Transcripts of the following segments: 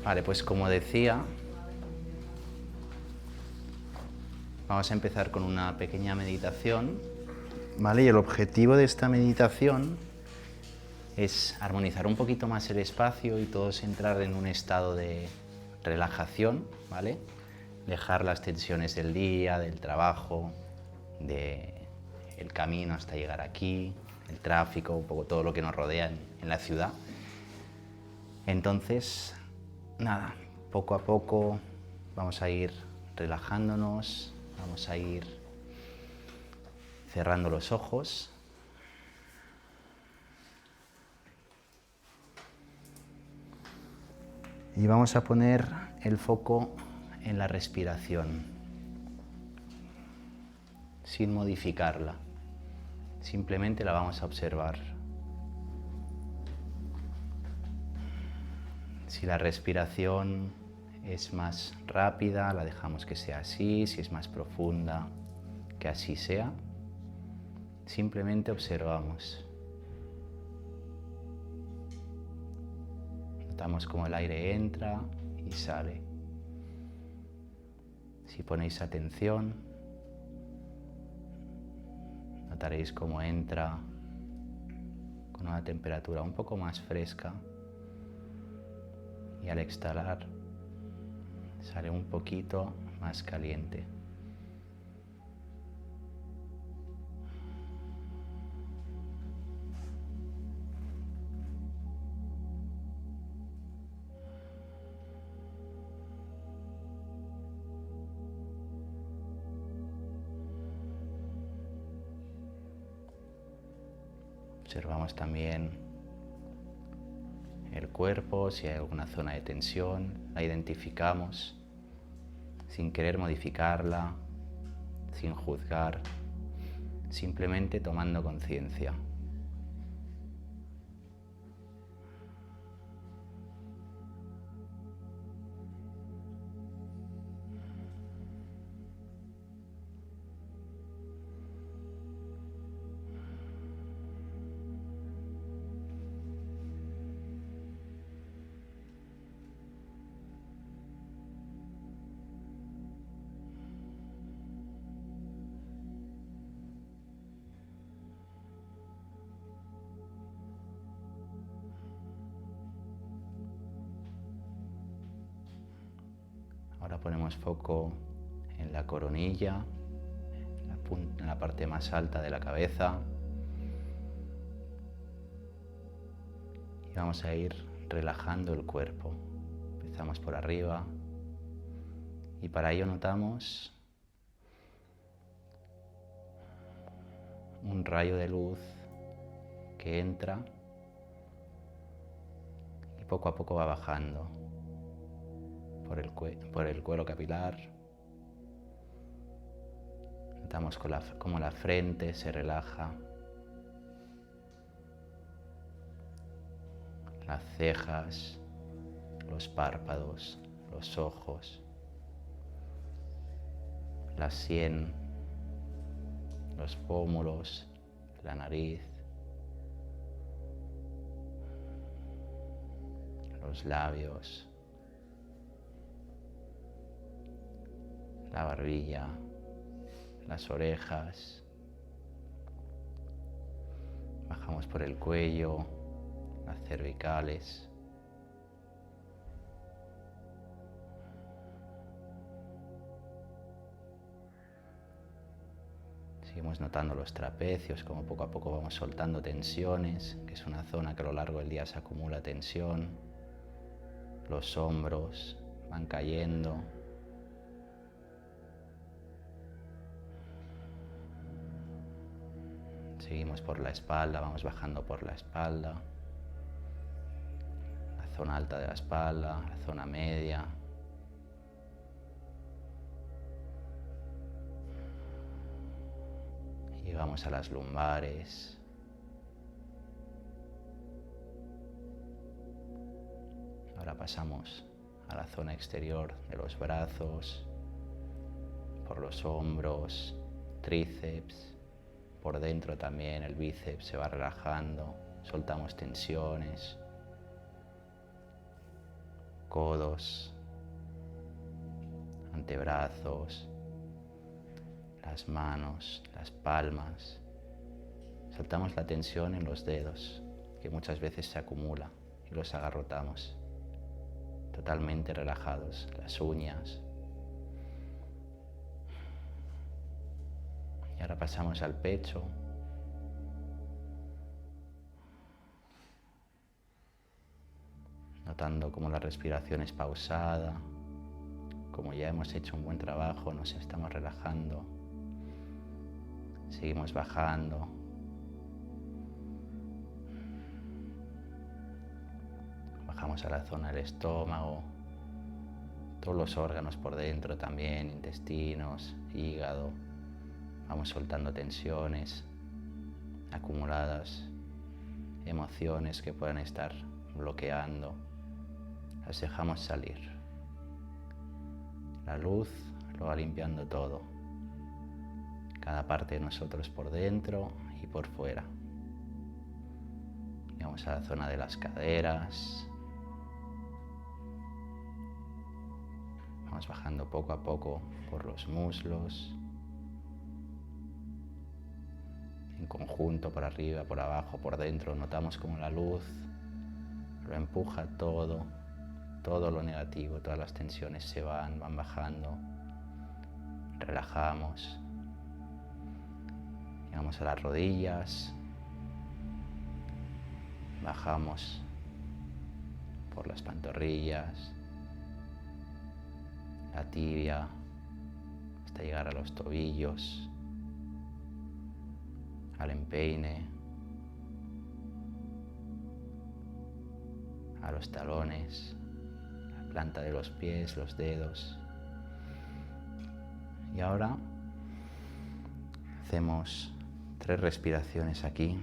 Vale, pues como decía, vamos a empezar con una pequeña meditación, ¿vale? Y el objetivo de esta meditación es armonizar un poquito más el espacio y todos entrar en un estado de relajación, ¿vale? Dejar las tensiones del día, del trabajo, del camino hasta llegar aquí, el tráfico, un poco todo lo que nos rodea en la ciudad. Entonces, nada, poco a poco vamos a ir relajándonos, vamos a ir cerrando los ojos. Y vamos a poner el foco en la respiración, sin modificarla, simplemente la vamos a observar. Si la respiración es más rápida, la dejamos que sea así, si es más profunda, que así sea. Simplemente observamos. Notamos cómo el aire entra y sale. Si ponéis atención, notaréis cómo entra con una temperatura un poco más fresca y al exhalar sale un poquito más caliente. Observamos también el cuerpo, si hay alguna zona de tensión, la identificamos sin querer modificarla, sin juzgar, simplemente tomando conciencia. Ahora ponemos foco en la coronilla, en la parte más alta de la cabeza. Y vamos a ir relajando el cuerpo. Empezamos por arriba y para ello notamos un rayo de luz que entra y poco a poco va bajando por el cuero capilar. Notamos cómo la frente se relaja, las cejas, los párpados, los ojos, la sien, los pómulos, la nariz, los labios, la barbilla, las orejas. Bajamos por el cuello, las cervicales. Seguimos notando los trapecios, como poco a poco vamos soltando tensiones, que es una zona que a lo largo del día se acumula tensión. Los hombros van cayendo. Seguimos por la espalda, vamos bajando por la espalda, la zona alta de la espalda, la zona media. Llegamos a las lumbares. Ahora pasamos a la zona exterior de los brazos, por los hombros, tríceps. Por dentro también el bíceps se va relajando, soltamos tensiones. codos, antebrazos, las manos, las palmas. Soltamos la tensión en los dedos, que muchas veces se acumula, y los agarrotamos. Totalmente relajados, las uñas. Y ahora pasamos al pecho. Notando cómo la respiración es pausada, como ya hemos hecho un buen trabajo, nos estamos relajando. Seguimos bajando. Bajamos a la zona del estómago, todos los órganos por dentro también, intestinos, hígado. Vamos soltando tensiones acumuladas, emociones que puedan estar bloqueando. Las dejamos salir. La luz lo va limpiando todo, cada parte de nosotros por dentro y por fuera. Llegamos a la zona de las caderas. Vamos bajando poco a poco por los muslos, en conjunto, por arriba, por abajo, por dentro. Notamos como la luz lo empuja todo lo negativo, todas las tensiones se van bajando. Relajamos. Llegamos a las rodillas. Bajamos por las pantorrillas, la tibia, hasta llegar a los tobillos, al empeine, a los talones, la planta de los pies, los dedos. Y ahora hacemos 3 respiraciones aquí.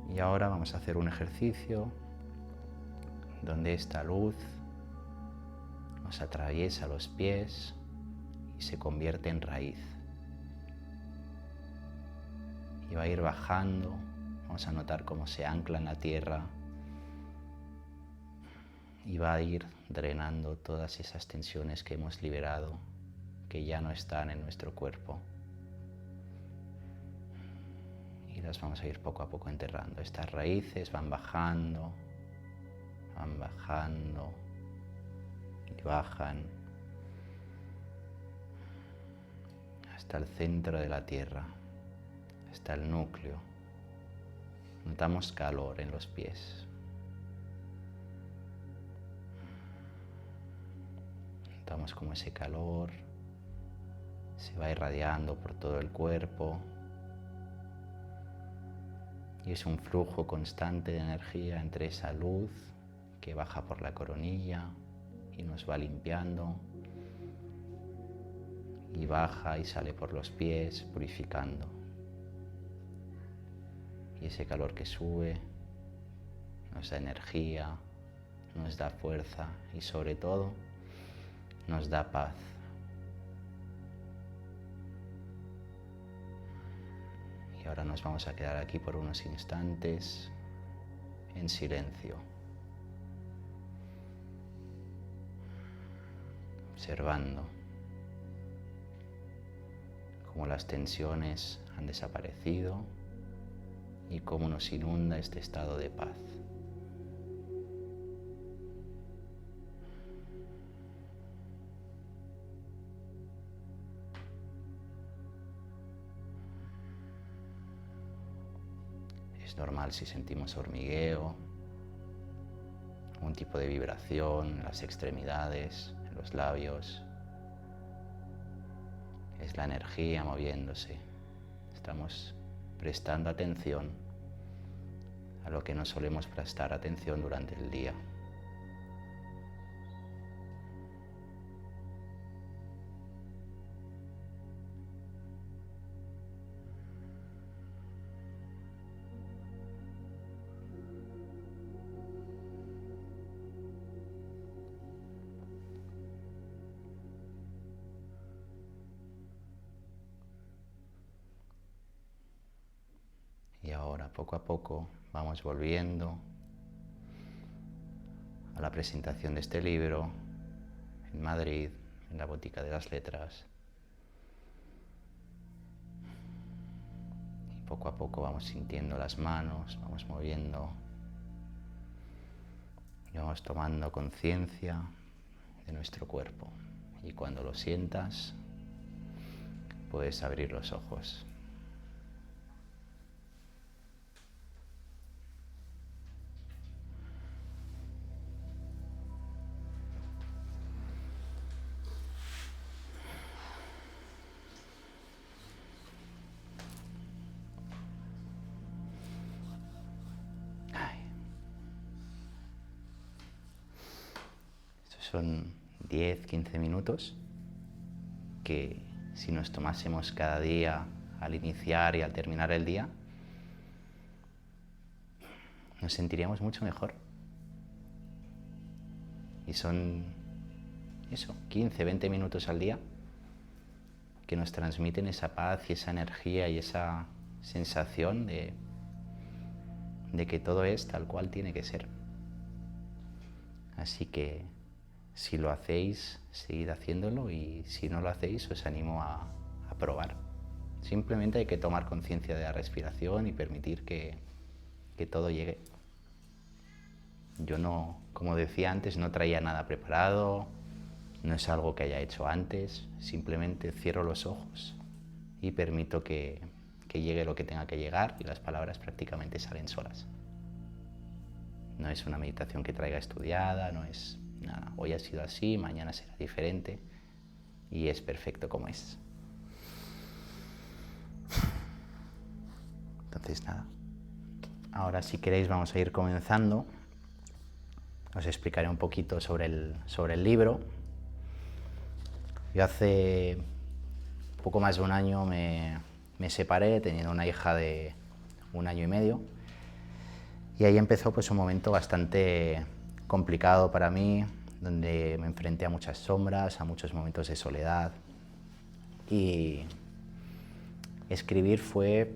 Y ahora vamos a hacer un ejercicio donde esta luz nos atraviesa los pies y se convierte en raíz. Y va a ir bajando, vamos a notar cómo se ancla en la tierra y va a ir drenando todas esas tensiones que hemos liberado, que ya no están en nuestro cuerpo. Y las vamos a ir poco a poco enterrando. Estas raíces van bajando y bajan hasta el centro de la tierra, hasta el núcleo. Notamos calor en los pies. Notamos como ese calor se va irradiando por todo el cuerpo. Y es un flujo constante de energía entre esa luz que baja por la coronilla y nos va limpiando, y baja y sale por los pies, purificando. Y ese calor que sube nos da energía, nos da fuerza y sobre todo nos da paz. Y ahora nos vamos a quedar aquí por unos instantes en silencio, observando cómo las tensiones han desaparecido y cómo nos inunda este estado de paz. Es normal si sentimos hormigueo, un tipo de vibración en las extremidades, en los labios. Es la energía moviéndose. Estamos prestando atención a lo que no solemos prestar atención durante el día. ahora poco a poco vamos volviendo a la presentación de este libro en Madrid, en la Botica de las Letras. Y poco a poco vamos sintiendo las manos, vamos moviendo y vamos tomando conciencia de nuestro cuerpo. Y cuando lo sientas, puedes abrir los ojos. Son 10-15 minutos que si nos tomásemos cada día al iniciar y al terminar el día, nos sentiríamos mucho mejor. Y son eso, 15-20 minutos al día que nos transmiten esa paz y esa energía y esa sensación de que todo es tal cual tiene que ser. Así que si lo hacéis, seguid haciéndolo, y si no lo hacéis, os animo a probar. Simplemente hay que tomar conciencia de la respiración y permitir que todo llegue. Yo no, como decía antes, no traía nada preparado, no es algo que haya hecho antes, simplemente cierro los ojos y permito que llegue lo que tenga que llegar y las palabras prácticamente salen solas. No es una meditación que traiga estudiada, no es nada. Hoy ha sido así, mañana será diferente y es perfecto como es. Entonces nada, ahora si queréis vamos a ir comenzando. Os explicaré un poquito sobre el libro. Yo hace poco más de un año me separé, teniendo una hija de 1 año y medio, y ahí empezó pues un momento bastante complicado para mí, donde me enfrenté a muchas sombras, a muchos momentos de soledad, y escribir fue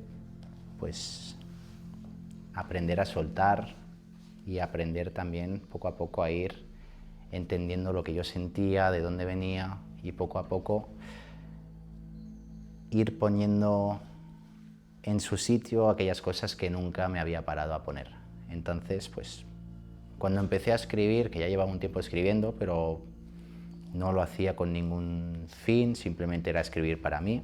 pues aprender a soltar y aprender también poco a poco a ir entendiendo lo que yo sentía, de dónde venía, y poco a poco ir poniendo en su sitio aquellas cosas que nunca me había parado a poner. Entonces, pues cuando empecé a escribir, que ya llevaba un tiempo escribiendo, pero no lo hacía con ningún fin, simplemente era escribir para mí.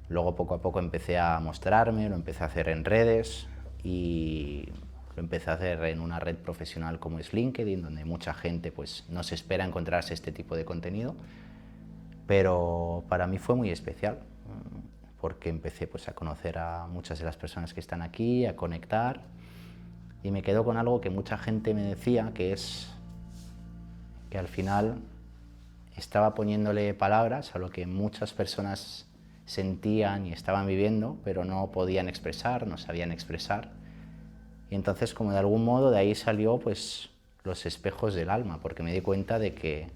Luego poco a poco empecé a mostrarme, lo empecé a hacer en redes y lo empecé a hacer en una red profesional como es LinkedIn, donde mucha gente pues no se espera encontrarse este tipo de contenido, pero para mí fue muy especial porque empecé pues a conocer a muchas de las personas que están aquí, a conectar, y me quedo con algo que mucha gente me decía, que es que al final estaba poniéndole palabras a lo que muchas personas sentían y estaban viviendo, pero no podían expresar, no sabían expresar. Y entonces, como de algún modo, de ahí salió pues los espejos del alma, porque me di cuenta de que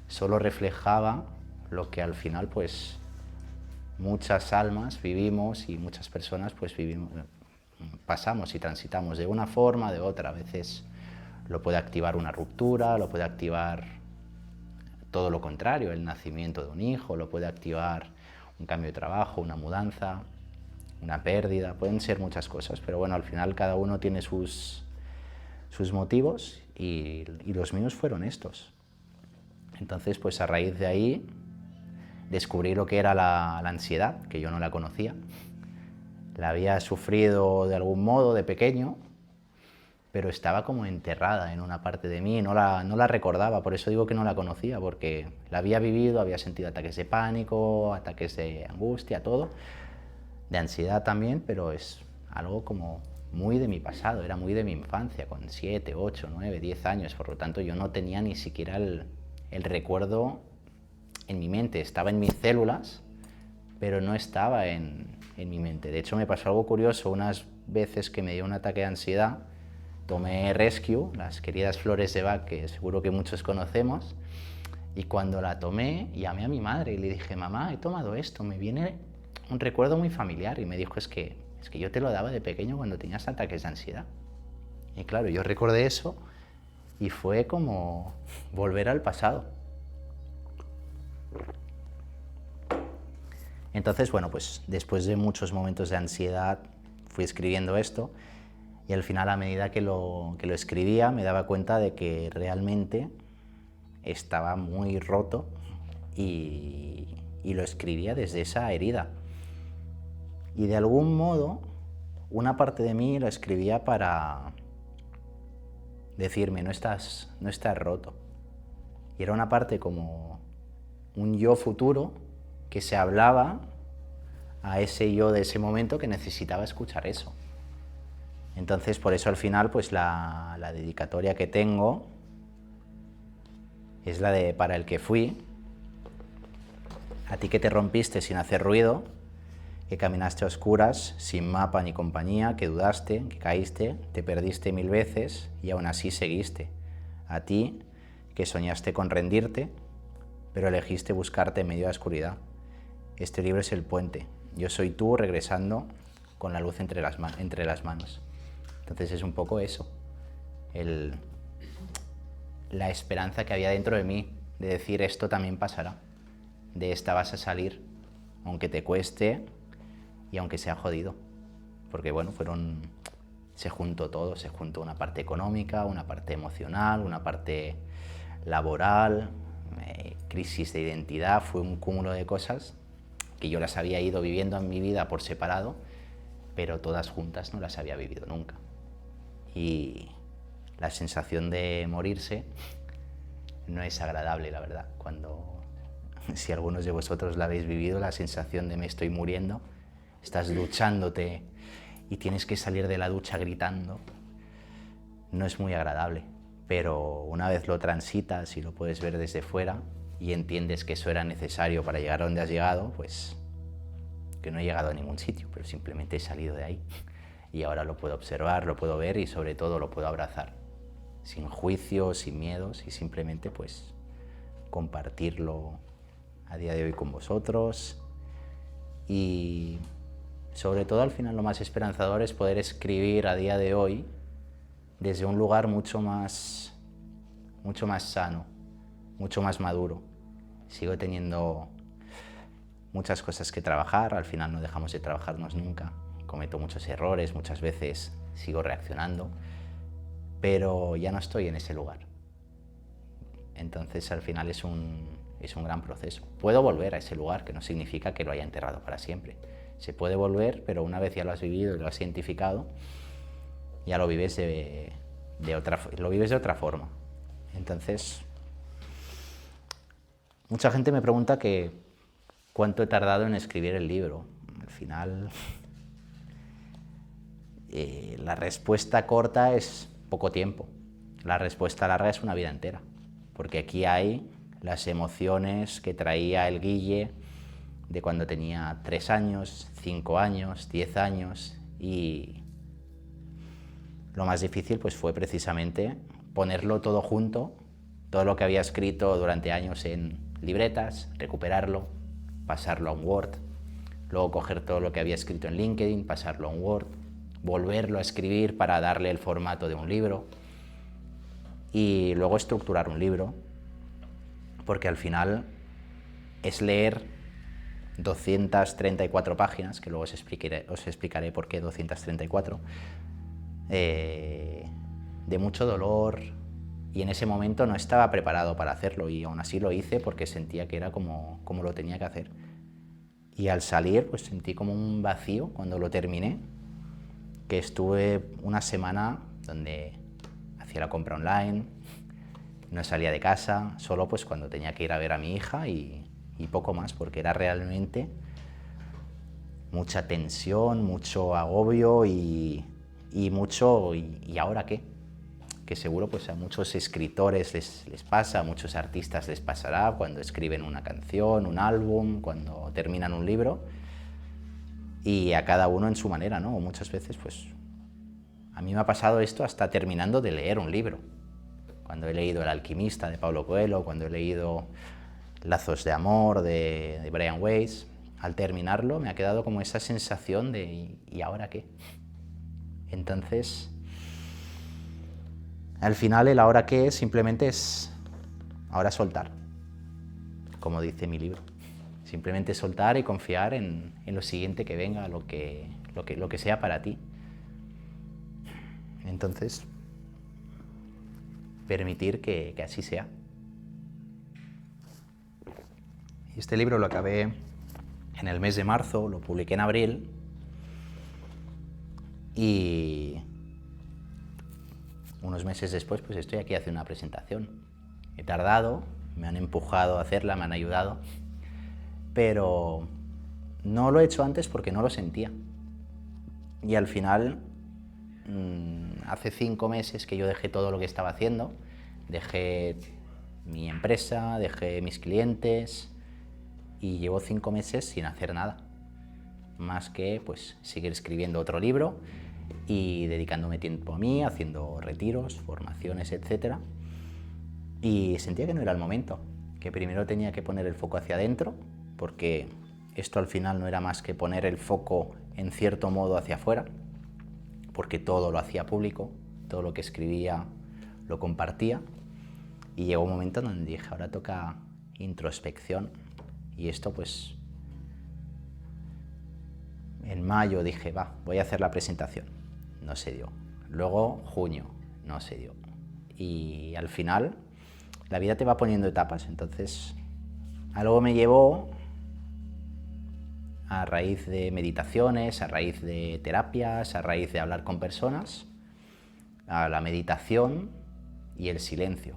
solo reflejaba lo que al final pues muchas almas vivimos y muchas personas pues pasamos y transitamos de una forma, de otra. A veces lo puede activar una ruptura, lo puede activar todo lo contrario, el nacimiento de un hijo, lo puede activar un cambio de trabajo, una mudanza, una pérdida, pueden ser muchas cosas, pero bueno, al final cada uno tiene sus motivos y los míos fueron estos. Entonces, pues a raíz de ahí descubrí lo que era la ansiedad, que yo no la conocía. La había sufrido de algún modo de pequeño, pero estaba como enterrada en una parte de mí, no la recordaba, por eso digo que no la conocía, porque la había vivido, había sentido ataques de pánico, ataques de angustia, todo, de ansiedad también, pero es algo como muy de mi pasado, era muy de mi infancia, con 7, 8, 9, 10 años, por lo tanto yo no tenía ni siquiera el recuerdo en mi mente, estaba en mis células, pero no estaba en mi mente. De hecho, me pasó algo curioso, unas veces que me dio un ataque de ansiedad, tomé Rescue, las queridas flores de Bach, que seguro que muchos conocemos, y cuando la tomé, llamé a mi madre y le dije, mamá, he tomado esto, me viene un recuerdo muy familiar, y me dijo, es que es que yo te lo daba de pequeño cuando tenías ataques de ansiedad. Y claro, yo recordé eso y fue como volver al pasado. Entonces, bueno, pues después de muchos momentos de ansiedad fui escribiendo esto y al final, a medida que lo escribía, me daba cuenta de que realmente estaba muy roto y lo escribía desde esa herida. Y de algún modo, una parte de mí lo escribía para decirme, no estás roto. Y era una parte como un yo futuro que se hablaba a ese yo de ese momento que necesitaba escuchar eso. Entonces, por eso al final, pues la dedicatoria que tengo es la de para el que fui, a ti que te rompiste sin hacer ruido, que caminaste a oscuras, sin mapa ni compañía, que dudaste, que caíste, te perdiste 1000 veces y aún así seguiste. A ti que soñaste con rendirte, pero elegiste buscarte en medio de la oscuridad. Este libro es el puente. Yo soy tú regresando con la luz entre las manos. Entonces es un poco eso, la esperanza que había dentro de mí, de decir esto también pasará, de esta vas a salir, aunque te cueste y aunque sea jodido. Porque bueno, se juntó todo, se juntó una parte económica, una parte emocional, una parte laboral, crisis de identidad, fue un cúmulo de cosas que yo las había ido viviendo en mi vida por separado, pero todas juntas no las había vivido nunca. Y la sensación de morirse no es agradable, la verdad. Si algunos de vosotros la habéis vivido, la sensación de me estoy muriendo, estás duchándote y tienes que salir de la ducha gritando, no es muy agradable. Pero una vez lo transitas y lo puedes ver desde fuera y entiendes que eso era necesario para llegar a donde has llegado, pues que no he llegado a ningún sitio, pero simplemente he salido de ahí. Y ahora lo puedo observar, lo puedo ver y sobre todo lo puedo abrazar, sin juicios, sin miedos y simplemente pues compartirlo a día de hoy con vosotros. Y sobre todo al final lo más esperanzador es poder escribir a día de hoy desde un lugar mucho más sano, mucho más maduro. Sigo teniendo muchas cosas que trabajar, al final no dejamos de trabajarnos nunca. Cometo muchos errores, muchas veces sigo reaccionando, pero ya no estoy en ese lugar. Entonces al final es un gran proceso. Puedo volver a ese lugar, que no significa que lo haya enterrado para siempre. Se puede volver, pero una vez ya lo has vivido y lo has identificado, ya lo vives de otra forma. Entonces, mucha gente me pregunta que cuánto he tardado en escribir el libro. Al final, la respuesta corta es poco tiempo. La respuesta larga es una vida entera. Porque aquí hay las emociones que traía el Guille de cuando tenía 3 años, 5 años, 10 años, y lo más difícil pues fue precisamente ponerlo todo junto, todo lo que había escrito durante años en libretas, recuperarlo, pasarlo a un Word, luego coger todo lo que había escrito en LinkedIn, pasarlo a un Word, volverlo a escribir para darle el formato de un libro y luego estructurar un libro, porque al final es leer 234 páginas, que luego os explicaré por qué 234, de mucho dolor, y en ese momento no estaba preparado para hacerlo y aún así lo hice porque sentía que era como lo tenía que hacer. Y al salir pues sentí como un vacío cuando lo terminé, que estuve una semana donde hacía la compra online, no salía de casa, solo pues cuando tenía que ir a ver a mi hija y poco más, porque era realmente mucha tensión, mucho agobio y mucho ¿y ahora qué? Que seguro pues a muchos escritores les pasa, a muchos artistas les pasará cuando escriben una canción, un álbum, cuando terminan un libro, y a cada uno en su manera, ¿no? Muchas veces pues a mí me ha pasado esto hasta terminando de leer un libro. Cuando he leído El alquimista de Paulo Coelho, cuando he leído Lazos de amor de Brian Weiss, al terminarlo me ha quedado como esa sensación de ¿y ahora qué? Entonces, al final el ahora qué simplemente es ahora soltar, como dice mi libro. Simplemente soltar y confiar en lo siguiente que venga, lo que sea para ti. Entonces, permitir que así sea. Y este libro lo acabé en el mes de marzo, lo publiqué en abril y unos meses después pues estoy aquí haciendo una presentación. He tardado, me han empujado a hacerla, me han ayudado, pero no lo he hecho antes porque no lo sentía. Y al final, hace 5 meses que yo dejé todo lo que estaba haciendo, dejé mi empresa, dejé mis clientes y llevo 5 meses sin hacer nada, más que pues seguir escribiendo otro libro y dedicándome tiempo a mí, haciendo retiros, formaciones, etc. Y sentía que no era el momento, que primero tenía que poner el foco hacia adentro, porque esto al final no era más que poner el foco en cierto modo hacia afuera, porque todo lo hacía público, todo lo que escribía lo compartía, y llegó un momento donde dije, ahora toca introspección, y esto pues en mayo dije, voy a hacer la presentación, no se dio. Luego junio, no se dio. Y al final la vida te va poniendo etapas, entonces algo me llevó, a raíz de meditaciones, a raíz de terapias, a raíz de hablar con personas, a la meditación y el silencio.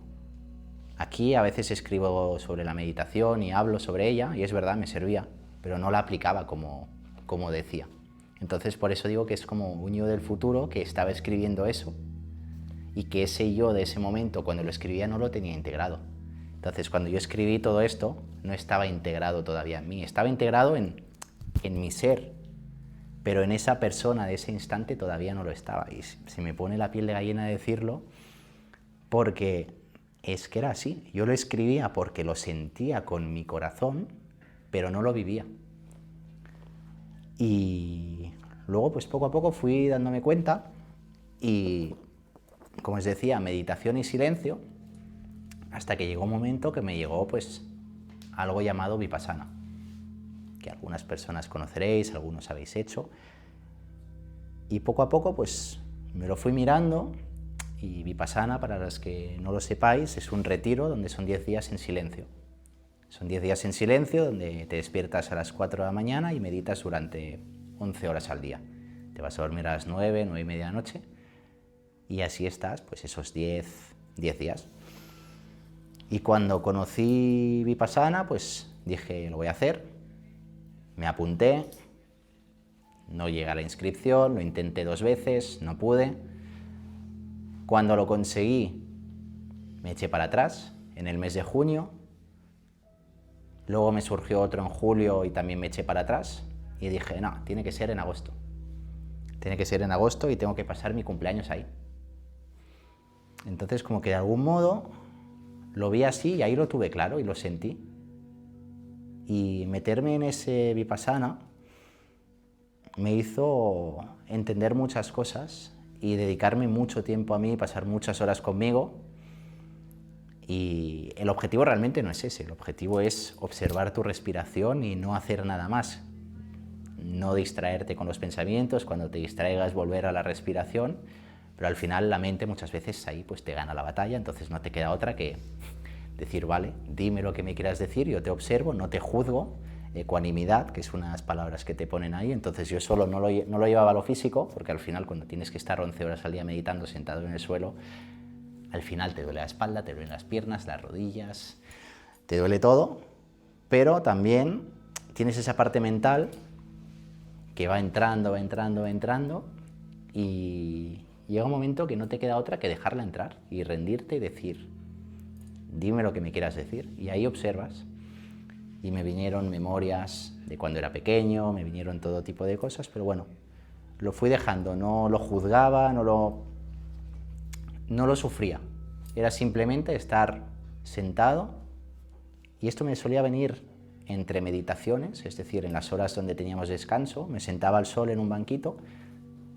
Aquí a veces escribo sobre la meditación y hablo sobre ella, y es verdad, me servía, pero no la aplicaba como decía. Entonces por eso digo que es como un yo del futuro que estaba escribiendo eso, y que ese yo de ese momento, cuando lo escribía, no lo tenía integrado. Entonces cuando yo escribí todo esto, no estaba integrado todavía en mí, estaba integrado en mi ser, pero en esa persona de ese instante todavía no lo estaba. Y se me pone la piel de gallina decirlo, porque es que era así. Yo lo escribía porque lo sentía con mi corazón, pero no lo vivía. Y luego, pues poco a poco fui dándome cuenta y, como os decía, meditación y silencio, hasta que llegó un momento que me llegó pues algo llamado Vipassana, que algunas personas conoceréis, algunos habéis hecho, y poco a poco pues me lo fui mirando. Y Vipassana, para los que no lo sepáis, es un retiro donde son 10 días en silencio. Son 10 días en silencio donde te despiertas a las 4 de la mañana y meditas durante 11 horas al día. Te vas a dormir a las 9, 9 y media de la noche, y así estás pues esos 10 días. Y cuando conocí Vipassana, pues dije, lo voy a hacer. Me apunté, no llegué a la inscripción, lo intenté 2 veces, no pude. Cuando lo conseguí, me eché para atrás en el mes de junio. Luego me surgió otro en julio y también me eché para atrás. Y dije, no, tiene que ser en agosto. Tiene que ser en agosto y tengo que pasar mi cumpleaños ahí. Entonces, como que de algún modo lo vi así y ahí lo tuve claro y lo sentí. Y meterme en ese Vipassana me hizo entender muchas cosas y dedicarme mucho tiempo a mí, pasar muchas horas conmigo. Y el objetivo realmente no es ese, el objetivo es observar tu respiración y no hacer nada más. No distraerte con los pensamientos, cuando te distraigas volver a la respiración, pero al final la mente muchas veces ahí pues te gana la batalla, entonces no te queda otra que decir, vale, dime lo que me quieras decir, yo te observo, no te juzgo. Ecuanimidad, que es unas palabras que te ponen ahí. Entonces yo solo no lo llevaba a lo físico, porque al final cuando tienes que estar 11 horas al día meditando sentado en el suelo, al final te duele la espalda, te duelen las piernas, las rodillas, te duele todo, pero también tienes esa parte mental que va entrando, y llega un momento que no te queda otra que dejarla entrar y rendirte y decir, dime lo que me quieras decir, y ahí observas. Y me vinieron memorias de cuando era pequeño, me vinieron todo tipo de cosas, pero bueno, lo fui dejando, no lo juzgaba, no lo sufría. Era simplemente estar sentado, y esto me solía venir entre meditaciones, es decir, en las horas donde teníamos descanso, me sentaba al sol en un banquito,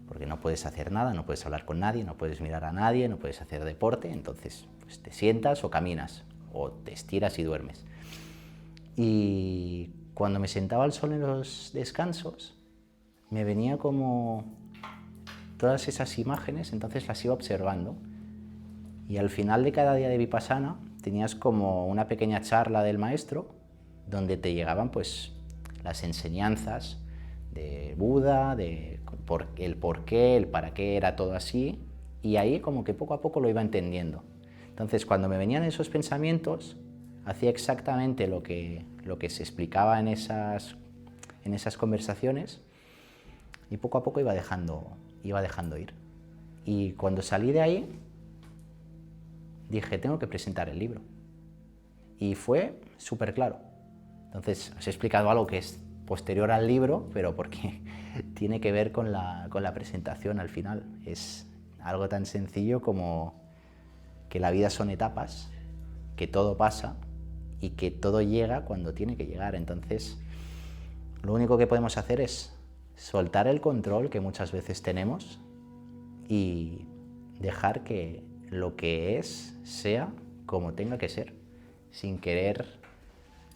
porque no puedes hacer nada, no puedes hablar con nadie, no puedes mirar a nadie, no puedes hacer deporte, entonces pues te sientas o caminas, o te estiras y duermes. Y cuando me sentaba al sol en los descansos, me venía como todas esas imágenes, entonces las iba observando. Y al final de cada día de Vipassana tenías como una pequeña charla del maestro, donde te llegaban pues las enseñanzas de Buda, de el por qué, el para qué era todo así, y ahí como que poco a poco lo iba entendiendo. Entonces cuando me venían esos pensamientos, hacía exactamente lo que se explicaba en esas conversaciones, y poco a poco iba dejando ir. Y cuando salí de ahí, dije, tengo que presentar el libro. Y fue súper claro. Entonces, os he explicado algo que es posterior al libro, pero porque tiene que ver con la presentación al final. Es algo tan sencillo como que la vida son etapas, que todo pasa y que todo llega cuando tiene que llegar. Entonces, lo único que podemos hacer es soltar el control que muchas veces tenemos y dejar que lo que es sea como tenga que ser, sin querer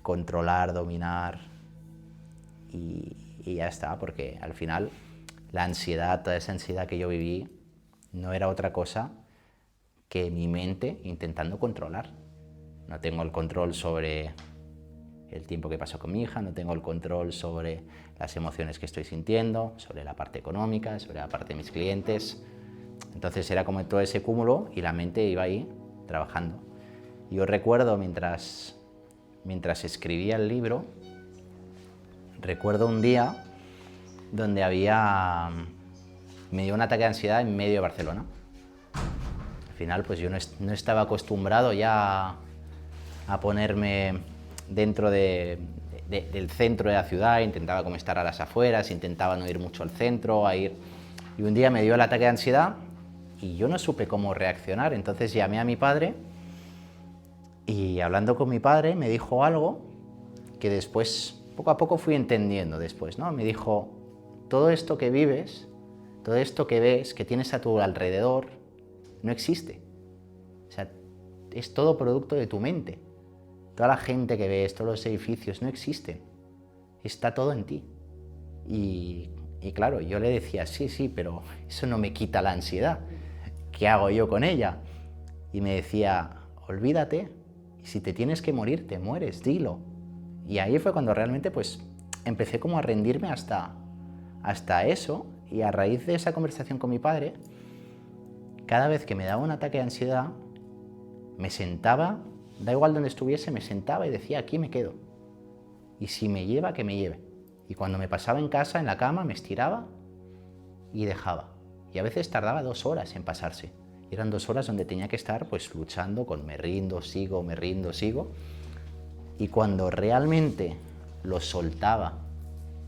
controlar, dominar, y ya está, porque al final la ansiedad, toda esa ansiedad que yo viví, no era otra cosa que mi mente intentando controlar. No tengo el control sobre el tiempo que paso con mi hija, no tengo el control sobre las emociones que estoy sintiendo, sobre la parte económica, sobre la parte de mis clientes. Entonces era como todo ese cúmulo y la mente iba ahí trabajando. Yo recuerdo mientras escribía el libro, recuerdo un día donde me dio un ataque de ansiedad en medio de Barcelona. Al final pues yo no estaba acostumbrado ya a ponerme dentro del centro de la ciudad, intentaba como estar a las afueras, intentaba no ir mucho al centro, y un día me dio el ataque de ansiedad y yo no supe cómo reaccionar, entonces llamé a mi padre y hablando con mi padre me dijo algo que después, poco a poco fui entendiendo después, ¿no? Me dijo, todo esto que vives, todo esto que ves, que tienes a tu alrededor, no existe. O sea, es todo producto de tu mente. Toda la gente que ves, todos los edificios, no existen. Está todo en ti. Y claro, yo le decía, sí, pero eso no me quita la ansiedad. ¿Qué hago yo con ella? Y me decía, olvídate, y si te tienes que morir, te mueres, dilo. Y ahí fue cuando realmente pues empecé como a rendirme hasta eso, y a raíz de esa conversación con mi padre, cada vez que me daba un ataque de ansiedad, me sentaba, da igual donde estuviese, me sentaba y decía, aquí me quedo. Y si me lleva, que me lleve. Y cuando me pasaba en casa, en la cama, me estiraba y dejaba. Y a veces tardaba 2 horas en pasarse. Y eran 2 horas donde tenía que estar pues luchando con me rindo, sigo. Y cuando realmente lo soltaba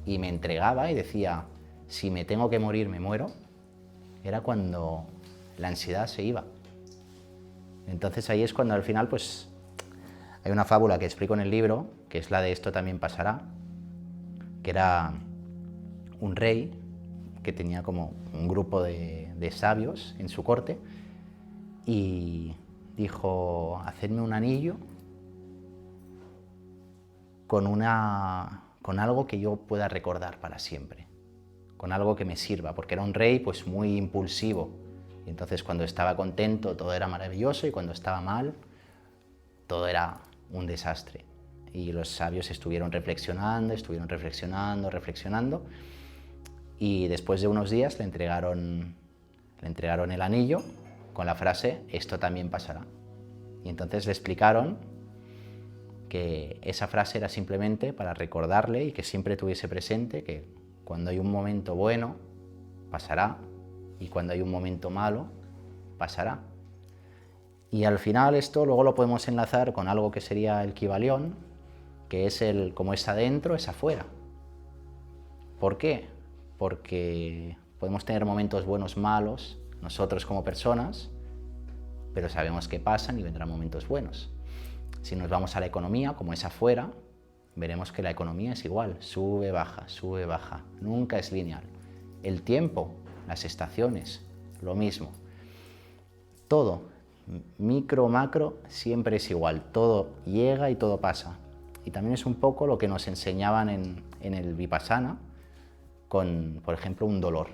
y me entregaba y decía, si me tengo que morir, me muero, era cuando la ansiedad se iba. Entonces ahí es cuando al final pues hay una fábula que explico en el libro, que es la de esto también pasará, que era un rey que tenía como un grupo de sabios en su corte y dijo, hacedme un anillo con algo que yo pueda recordar para siempre, con algo que me sirva, porque era un rey pues muy impulsivo, y entonces cuando estaba contento todo era maravilloso y cuando estaba mal todo era un desastre. Y los sabios estuvieron reflexionando, y después de unos días le entregaron el anillo con la frase, esto también pasará. Y entonces le explicaron que esa frase era simplemente para recordarle y que siempre tuviese presente que cuando hay un momento bueno, pasará, y cuando hay un momento malo, pasará. Y al final esto luego lo podemos enlazar con algo que sería el Kybalión, que es como es adentro, es afuera. ¿Por qué? Porque podemos tener momentos buenos, malos, nosotros como personas, pero sabemos que pasan y vendrán momentos buenos. Si nos vamos a la economía, como es afuera, veremos que la economía es igual, sube, baja, nunca es lineal. El tiempo, las estaciones, lo mismo. Todo, micro, macro, siempre es igual, todo llega y todo pasa. Y también es un poco lo que nos enseñaban en el Vipassana con, por ejemplo, un dolor.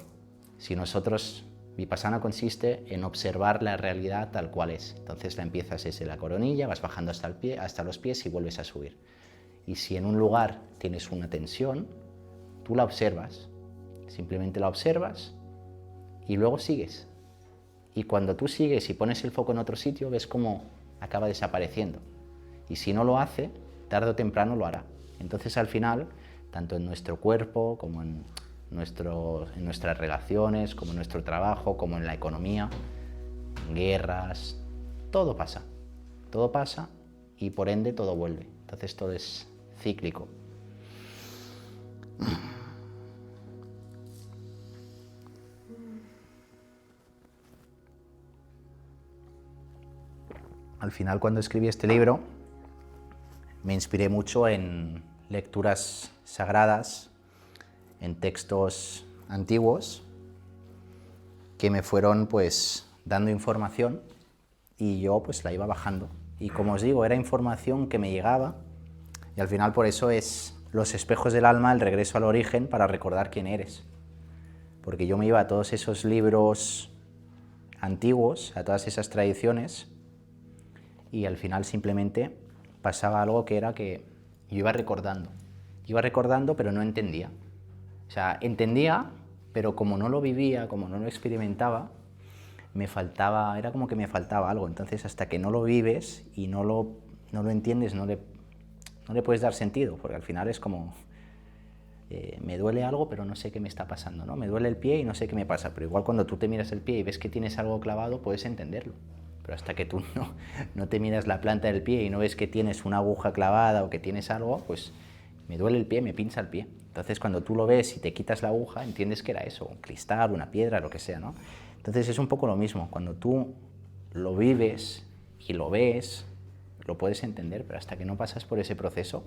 Si nosotros, Vipassana consiste en observar la realidad tal cual es. Entonces la empiezas desde la coronilla, vas bajando hasta el pie, hasta los pies y vuelves a subir. Y si en un lugar tienes una tensión, tú la observas, simplemente la observas y luego sigues. Y cuando tú sigues y pones el foco en otro sitio, ves cómo acaba desapareciendo. Y si no lo hace, tarde o temprano lo hará. Entonces al final, tanto en nuestro cuerpo como en nuestras relaciones, como en nuestro trabajo, como en la economía, en guerras, todo pasa y por ende todo vuelve. Entonces todo es cíclico. Al final, cuando escribí este libro, me inspiré mucho en lecturas sagradas, en textos antiguos que me fueron pues dando información y yo pues la iba bajando. Y como os digo, era información que me llegaba y al final por eso es Los espejos del alma, el regreso al origen para recordar quién eres. Porque yo me iba a todos esos libros antiguos, a todas esas tradiciones y al final simplemente pasaba algo que era que yo iba recordando pero no entendía. O sea, entendía, pero como no lo vivía, como no lo experimentaba, me faltaba, era como que me faltaba algo. Entonces, hasta que no lo vives y no lo entiendes, no le puedes dar sentido, porque al final es como, me duele algo, pero no sé qué me está pasando, ¿no? Me duele el pie y no sé qué me pasa, pero igual cuando tú te miras el pie y ves que tienes algo clavado, puedes entenderlo. Pero hasta que tú no te miras la planta del pie y no ves que tienes una aguja clavada o que tienes algo, pues me duele el pie, me pincha el pie. Entonces cuando tú lo ves y te quitas la aguja, entiendes que era eso, un cristal, una piedra, lo que sea, ¿no? Entonces es un poco lo mismo, cuando tú lo vives y lo ves, lo puedes entender, pero hasta que no pasas por ese proceso,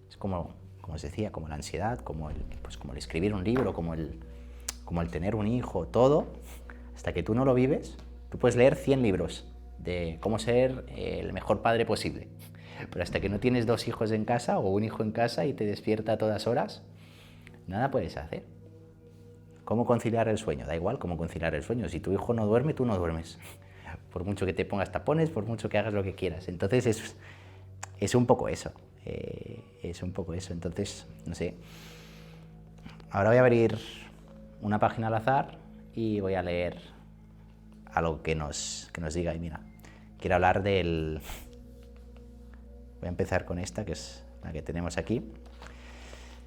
es como os decía, como la ansiedad, como el escribir un libro, como el tener un hijo, todo, hasta que tú no lo vives, tú puedes leer 100 libros de cómo ser el mejor padre posible, pero hasta que no tienes 2 hijos en casa o un hijo en casa y te despierta a todas horas, nada puedes hacer. ¿Cómo conciliar el sueño? Da igual cómo conciliar el sueño. Si tu hijo no duerme, tú no duermes. Por mucho que te pongas tapones, por mucho que hagas lo que quieras. Entonces es un poco eso. Es un poco eso. Entonces, no sé. Ahora voy a abrir una página al azar y voy a leer algo que nos diga. Y mira, quiero hablar del... Voy a empezar con esta, que es la que tenemos aquí,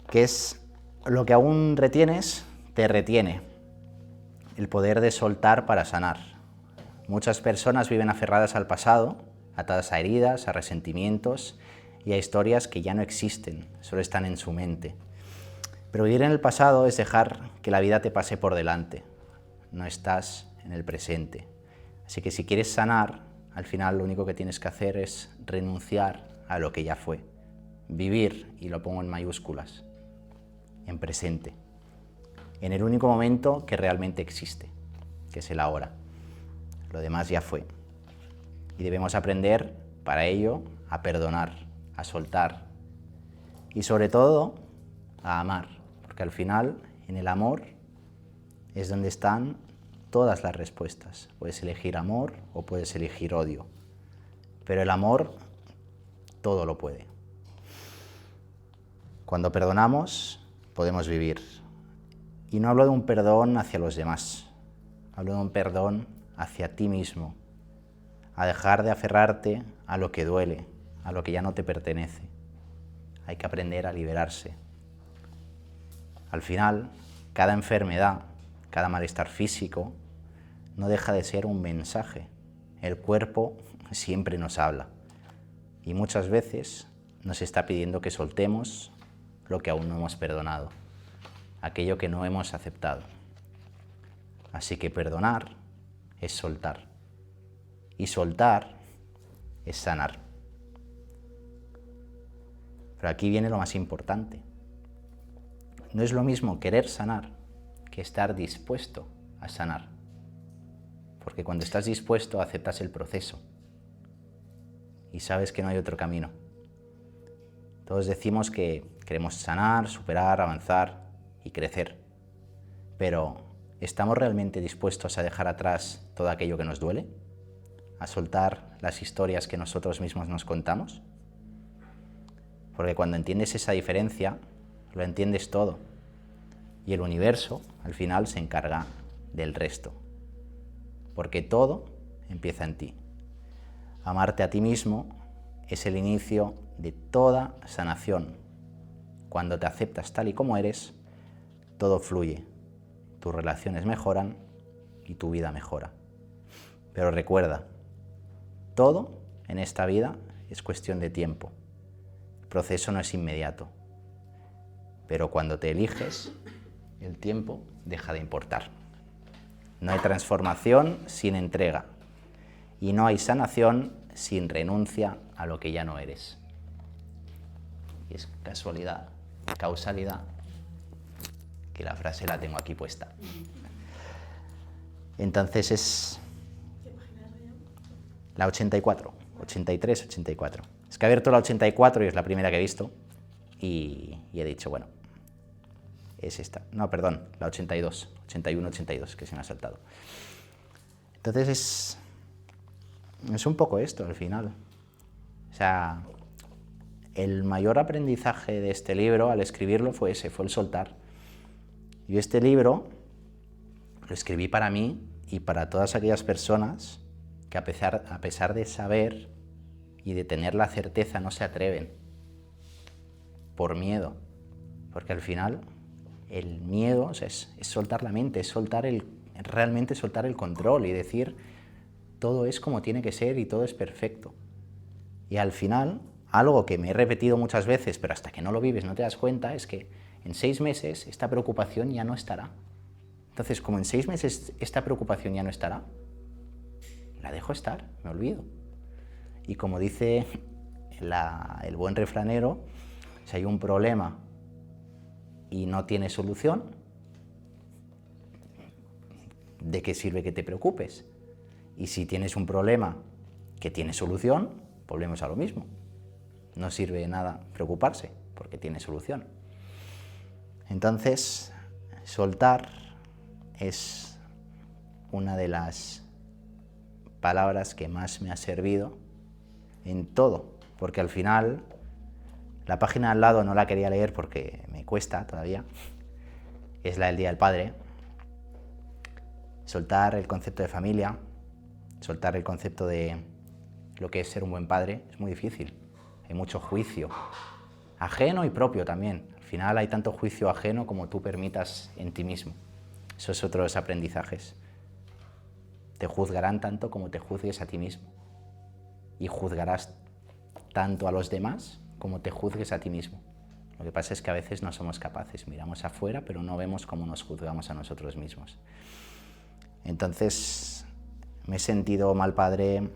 que es: lo que aún retienes, te retiene. El poder de soltar para sanar. Muchas personas viven aferradas al pasado, atadas a heridas, a resentimientos y a historias que ya no existen, solo están en su mente. Pero vivir en el pasado es dejar que la vida te pase por delante. No estás en el presente. Así que si quieres sanar, al final lo único que tienes que hacer es renunciar a lo que ya fue. Vivir, y lo pongo en mayúsculas, en presente. En el único momento que realmente existe, que es el ahora. Lo demás ya fue. Y debemos aprender, para ello, a perdonar, a soltar y sobre todo a amar, porque al final en el amor es donde están todas las respuestas. Puedes elegir amor o puedes elegir odio, pero el amor todo lo puede. Cuando perdonamos podemos vivir. Y no hablo de un perdón hacia los demás, hablo de un perdón hacia ti mismo, a dejar de aferrarte a lo que duele, a lo que ya no te pertenece. Hay que aprender a liberarse. Al final, cada enfermedad, cada malestar físico, no deja de ser un mensaje. El cuerpo siempre nos habla y muchas veces nos está pidiendo que soltemos lo que aún no hemos perdonado, aquello que no hemos aceptado. Así que perdonar es soltar y soltar es sanar. Pero aquí viene lo más importante. No es lo mismo querer sanar que estar dispuesto a sanar. Porque cuando estás dispuesto aceptas el proceso y sabes que no hay otro camino. Todos decimos que queremos sanar, superar, avanzar y crecer. Pero ¿estamos realmente dispuestos a dejar atrás todo aquello que nos duele? ¿A soltar las historias que nosotros mismos nos contamos? Porque cuando entiendes esa diferencia, lo entiendes todo. Y el universo, al final, se encarga del resto. Porque todo empieza en ti. Amarte a ti mismo es el inicio de toda sanación. Cuando te aceptas tal y como eres, todo fluye. Tus relaciones mejoran y tu vida mejora. Pero recuerda, todo en esta vida es cuestión de tiempo. El proceso no es inmediato. Pero cuando te eliges, el tiempo deja de importar. No hay transformación sin entrega. Y no hay sanación sin renuncia a lo que ya no eres. Y es casualidad, causalidad, que la frase la tengo aquí puesta. Entonces es la 84, 83, 84. Es que he abierto la 84 y es la primera que he visto y he dicho, bueno, es esta. No, perdón, la 82, 81, 82, que se me ha saltado. Entonces es un poco esto al final. O sea, el mayor aprendizaje de este libro al escribirlo fue ese, fue el soltar. Yo este libro lo escribí para mí y para todas aquellas personas que a pesar de saber y de tener la certeza no se atreven por miedo. Porque al final el miedo, o sea, es soltar la mente, es realmente soltar el control y decir todo es como tiene que ser y todo es perfecto. Y al final, algo que me he repetido muchas veces, pero hasta que no lo vives no te das cuenta, es que en 6 meses esta preocupación ya no estará. Entonces, como en 6 meses esta preocupación ya no estará, la dejo estar, me olvido. Y como dice el buen refranero, si hay un problema y no tiene solución, ¿de qué sirve que te preocupes? Y si tienes un problema que tiene solución, volvemos a lo mismo. No sirve de nada preocuparse porque tiene solución. Entonces, soltar es una de las palabras que más me ha servido en todo, porque al final la página al lado no la quería leer porque me cuesta todavía, es la del Día del Padre. Soltar el concepto de familia, soltar el concepto de lo que es ser un buen padre es muy difícil. Hay mucho juicio, ajeno y propio también. Al final hay tanto juicio ajeno como tú permitas en ti mismo. Eso es otro de los aprendizajes. Te juzgarán tanto como te juzgues a ti mismo. Y juzgarás tanto a los demás como te juzgues a ti mismo. Lo que pasa es que a veces no somos capaces. Miramos afuera, pero no vemos cómo nos juzgamos a nosotros mismos. Entonces, me he sentido mal padre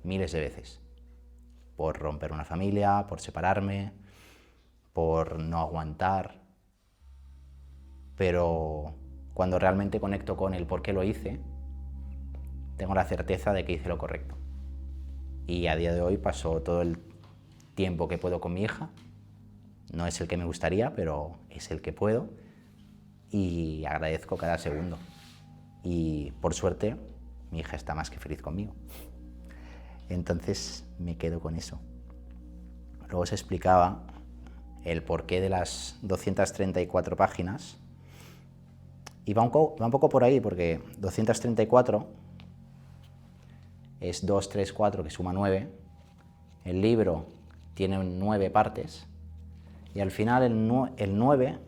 miles de veces. Por romper una familia, por separarme, por no aguantar. Pero cuando realmente conecto con el por qué lo hice, tengo la certeza de que hice lo correcto. Y a día de hoy paso todo el tiempo que puedo con mi hija. No es el que me gustaría, pero es el que puedo. Y agradezco cada segundo. Y por suerte, mi hija está más que feliz conmigo. Entonces me quedo con eso. Luego se explicaba el porqué de las 234 páginas. Y va un poco por ahí, porque 234 es 2, 3, 4, que suma 9. El libro tiene 9 partes. Y al final el 9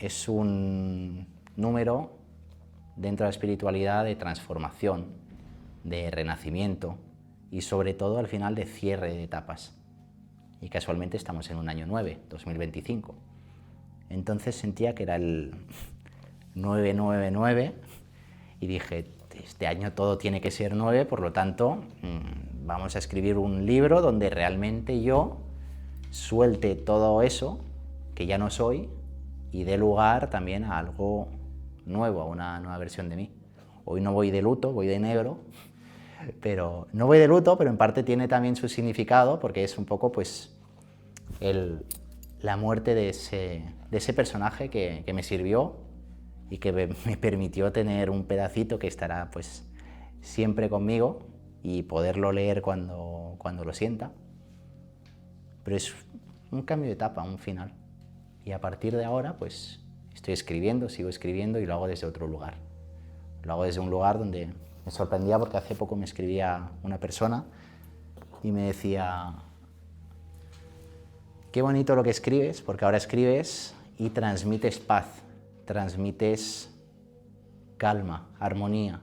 es un número dentro de la espiritualidad de transformación, de renacimiento y sobre todo al final de cierre de etapas. Y casualmente estamos en un año 9, 2025. Entonces sentía que era el 999 y dije, este año todo tiene que ser 9, por lo tanto vamos a escribir un libro donde realmente yo suelte todo eso que ya no soy y dé lugar también a algo nuevo, a una nueva versión de mí. Hoy no voy de luto, voy de negro, pero no voy de luto, pero en parte tiene también su significado porque es un poco pues la muerte de ese personaje que me sirvió y que me permitió tener un pedacito que estará pues siempre conmigo y poderlo leer cuando lo sienta. Pero es un cambio de etapa, un final. Y a partir de ahora pues estoy escribiendo, sigo escribiendo y lo hago desde otro lugar. Lo hago desde un lugar donde me sorprendía porque hace poco me escribía una persona y me decía: qué bonito lo que escribes, porque ahora escribes y transmites paz, transmites calma, armonía.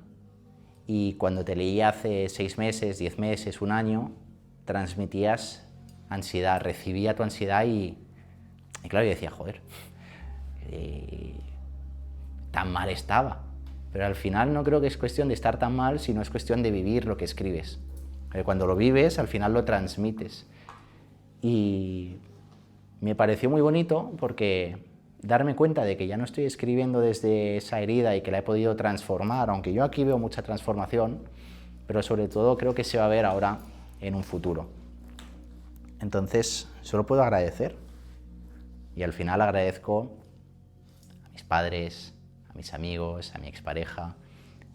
Y cuando te leí hace 6 meses, 10 meses, un año, transmitías ansiedad, recibía tu ansiedad y claro, yo decía, joder, tan mal estaba. Pero al final no creo que es cuestión de estar tan mal, sino es cuestión de vivir lo que escribes. Cuando lo vives, al final lo transmites. Y me pareció muy bonito porque darme cuenta de que ya no estoy escribiendo desde esa herida y que la he podido transformar, aunque yo aquí veo mucha transformación, pero sobre todo creo que se va a ver ahora en un futuro. Entonces, solo puedo agradecer. Y al final agradezco a mis padres, a mis amigos, a mi expareja,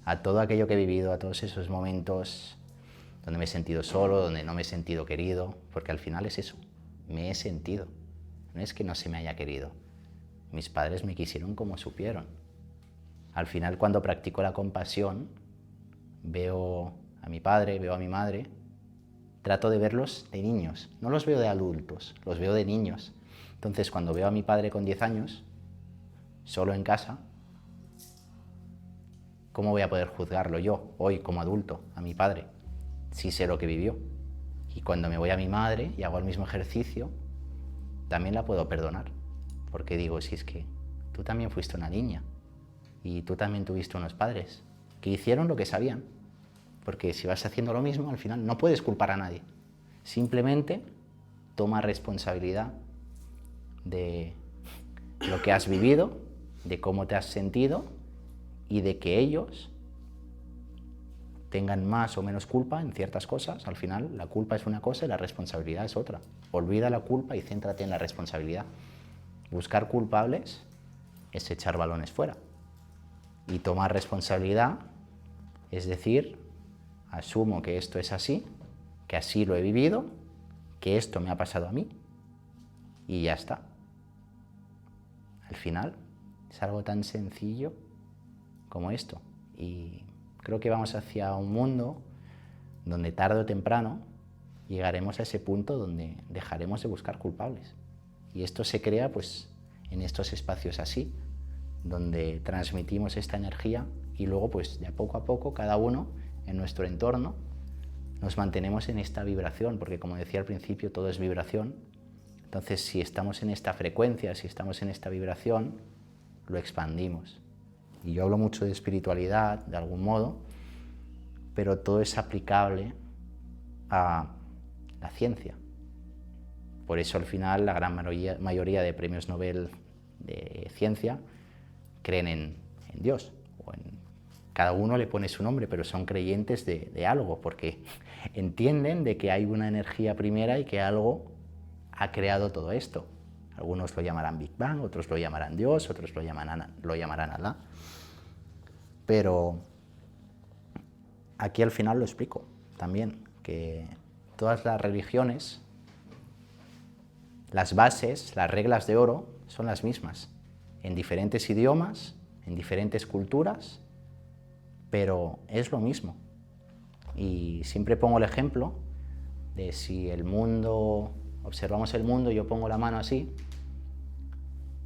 a todo aquello que he vivido, a todos esos momentos donde me he sentido solo, donde no me he sentido querido, porque al final es eso, me he sentido. No es que no se me haya querido. Mis padres me quisieron como supieron. Al final, cuando practico la compasión, veo a mi padre, veo a mi madre, trato de verlos de niños. No los veo de adultos, los veo de niños. Entonces, cuando veo a mi padre con 10 años, solo en casa, ¿cómo voy a poder juzgarlo yo, hoy, como adulto, a mi padre, si sé lo que vivió? Y cuando me voy a mi madre y hago el mismo ejercicio, también la puedo perdonar. Porque digo, si es que tú también fuiste una niña y tú también tuviste unos padres que hicieron lo que sabían. Porque si vas haciendo lo mismo, al final no puedes culpar a nadie. Simplemente toma responsabilidad de lo que has vivido, de cómo te has sentido y de que ellos tengan más o menos culpa en ciertas cosas. Al final la culpa es una cosa y la responsabilidad es otra. Olvida la culpa y céntrate en la responsabilidad. Buscar culpables es echar balones fuera. Y tomar responsabilidad es decir, asumo que esto es así, que así lo he vivido, que esto me ha pasado a mí y ya está. Al final es algo tan sencillo como esto. Y creo que vamos hacia un mundo donde tarde o temprano llegaremos a ese punto donde dejaremos de buscar culpables. Y esto se crea pues en estos espacios así, donde transmitimos esta energía y luego pues de poco a poco cada uno en nuestro entorno nos mantenemos en esta vibración, porque como decía al principio todo es vibración. Entonces si estamos en esta frecuencia, si estamos en esta vibración, lo expandimos. Y yo hablo mucho de espiritualidad de algún modo, pero todo es aplicable a la ciencia. Por eso al final la gran mayoría de premios Nobel de ciencia creen en Dios. Cada uno le pone su nombre, pero son creyentes de algo, porque entienden de que hay una energía primera y que algo ha creado todo esto. Algunos lo llamarán Big Bang, otros lo llamarán Dios, otros lo llamarán Alá. Pero aquí al final lo explico también, que todas las religiones, las bases, las reglas de oro son las mismas, en diferentes idiomas, en diferentes culturas, pero es lo mismo. Y siempre pongo el ejemplo de si observamos el mundo, yo pongo la mano así,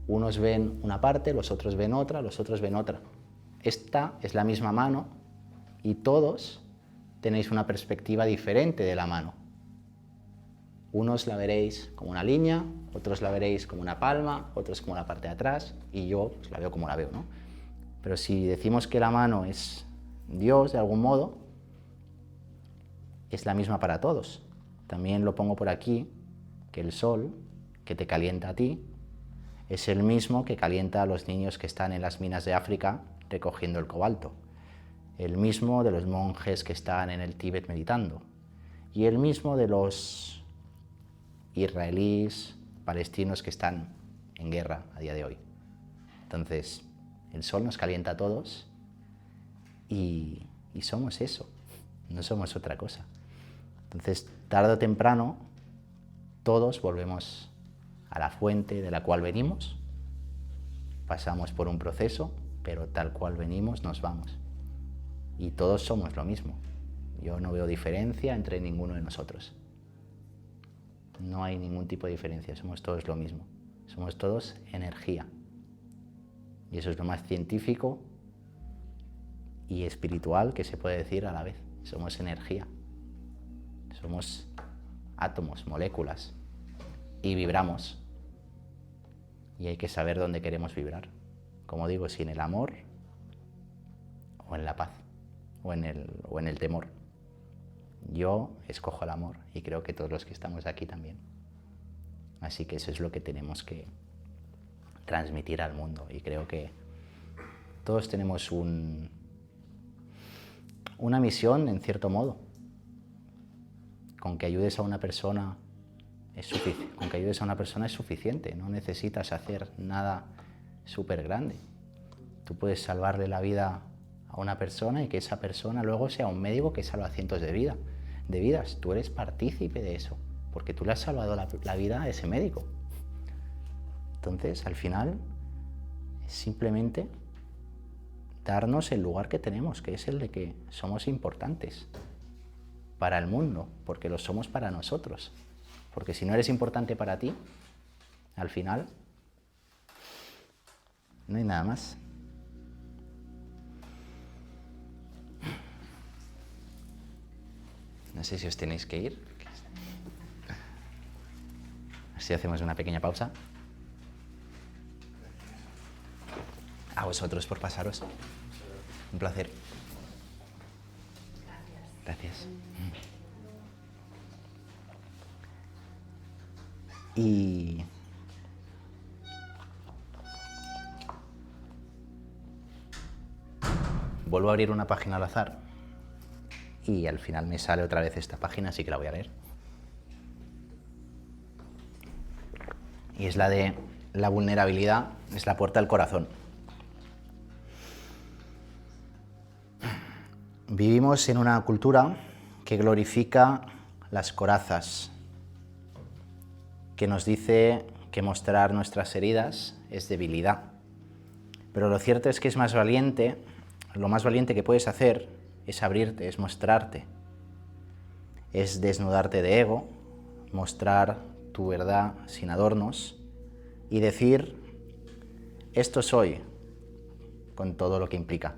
unos ven una parte, los otros ven otra, los otros ven otra. Esta es la misma mano y todos tenéis una perspectiva diferente de la mano. Unos la veréis como una línea, otros la veréis como una palma, otros como la parte de atrás y yo pues, la veo como la veo, ¿no? Pero si decimos que la mano es Dios de algún modo, es la misma para todos. También lo pongo por aquí, que el sol que te calienta a ti es el mismo que calienta a los niños que están en las minas de África recogiendo el cobalto, el mismo de los monjes que están en el Tíbet meditando y el mismo de los israelíes, palestinos que están en guerra a día de hoy. Entonces, el sol nos calienta a todos y somos eso, no somos otra cosa. Entonces, tarde o temprano, todos volvemos a la fuente de la cual venimos, pasamos por un proceso, pero tal cual venimos nos vamos. Y todos somos lo mismo. Yo no veo diferencia entre ninguno de nosotros. No hay ningún tipo de diferencia, somos todos lo mismo. Somos todos energía. Y eso es lo más científico y espiritual que se puede decir a la vez. Somos energía. Somos átomos, moléculas. Y vibramos. Y hay que saber dónde queremos vibrar. Como digo, si en el amor o en la paz o en el temor. Yo escojo el amor y creo que todos los que estamos aquí también. Así que eso es lo que tenemos que transmitir al mundo y creo que todos tenemos una misión en cierto modo. Con que ayudes a una persona es suficiente, no necesitas hacer nada súper grande. Tú puedes salvarle la vida a una persona y que esa persona luego sea un médico que salva cientos de vidas. Tú eres partícipe de eso, porque tú le has salvado la vida a ese médico. Entonces, al final, es simplemente darnos el lugar que tenemos, que es el de que somos importantes para el mundo, porque lo somos para nosotros. Porque si no eres importante para ti, al final, no hay nada más. No sé si os tenéis que ir. Así hacemos una pequeña pausa. A vosotros por pasaros. Un placer. Gracias. Y vuelvo a abrir una página al azar y al final me sale otra vez esta página, así que la voy a leer. Y es la de la vulnerabilidad es la puerta al corazón. Vivimos en una cultura que glorifica las corazas, que nos dice que mostrar nuestras heridas es debilidad. Pero lo cierto es que lo más valiente que puedes hacer es abrirte, es mostrarte, es desnudarte de ego, mostrar tu verdad sin adornos y decir, esto soy, con todo lo que implica.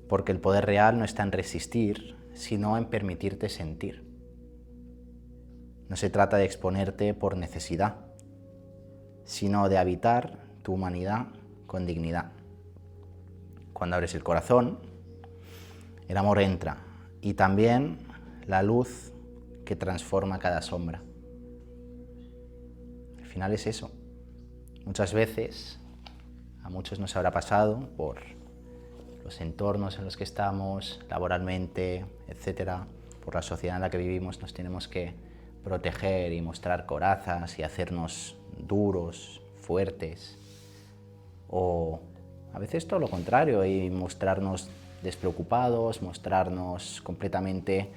Porque el poder real no está en resistir, sino en permitirte sentir. No se trata de exponerte por necesidad, sino de habitar tu humanidad con dignidad. Cuando abres el corazón, el amor entra y también la luz que transforma cada sombra. Al final es eso. Muchas veces, a muchos nos habrá pasado por los entornos en los que estamos, laboralmente, etcétera, por la sociedad en la que vivimos, nos tenemos que proteger y mostrar corazas y hacernos duros, fuertes, o a veces todo lo contrario, y mostrarnos despreocupados, mostrarnos completamente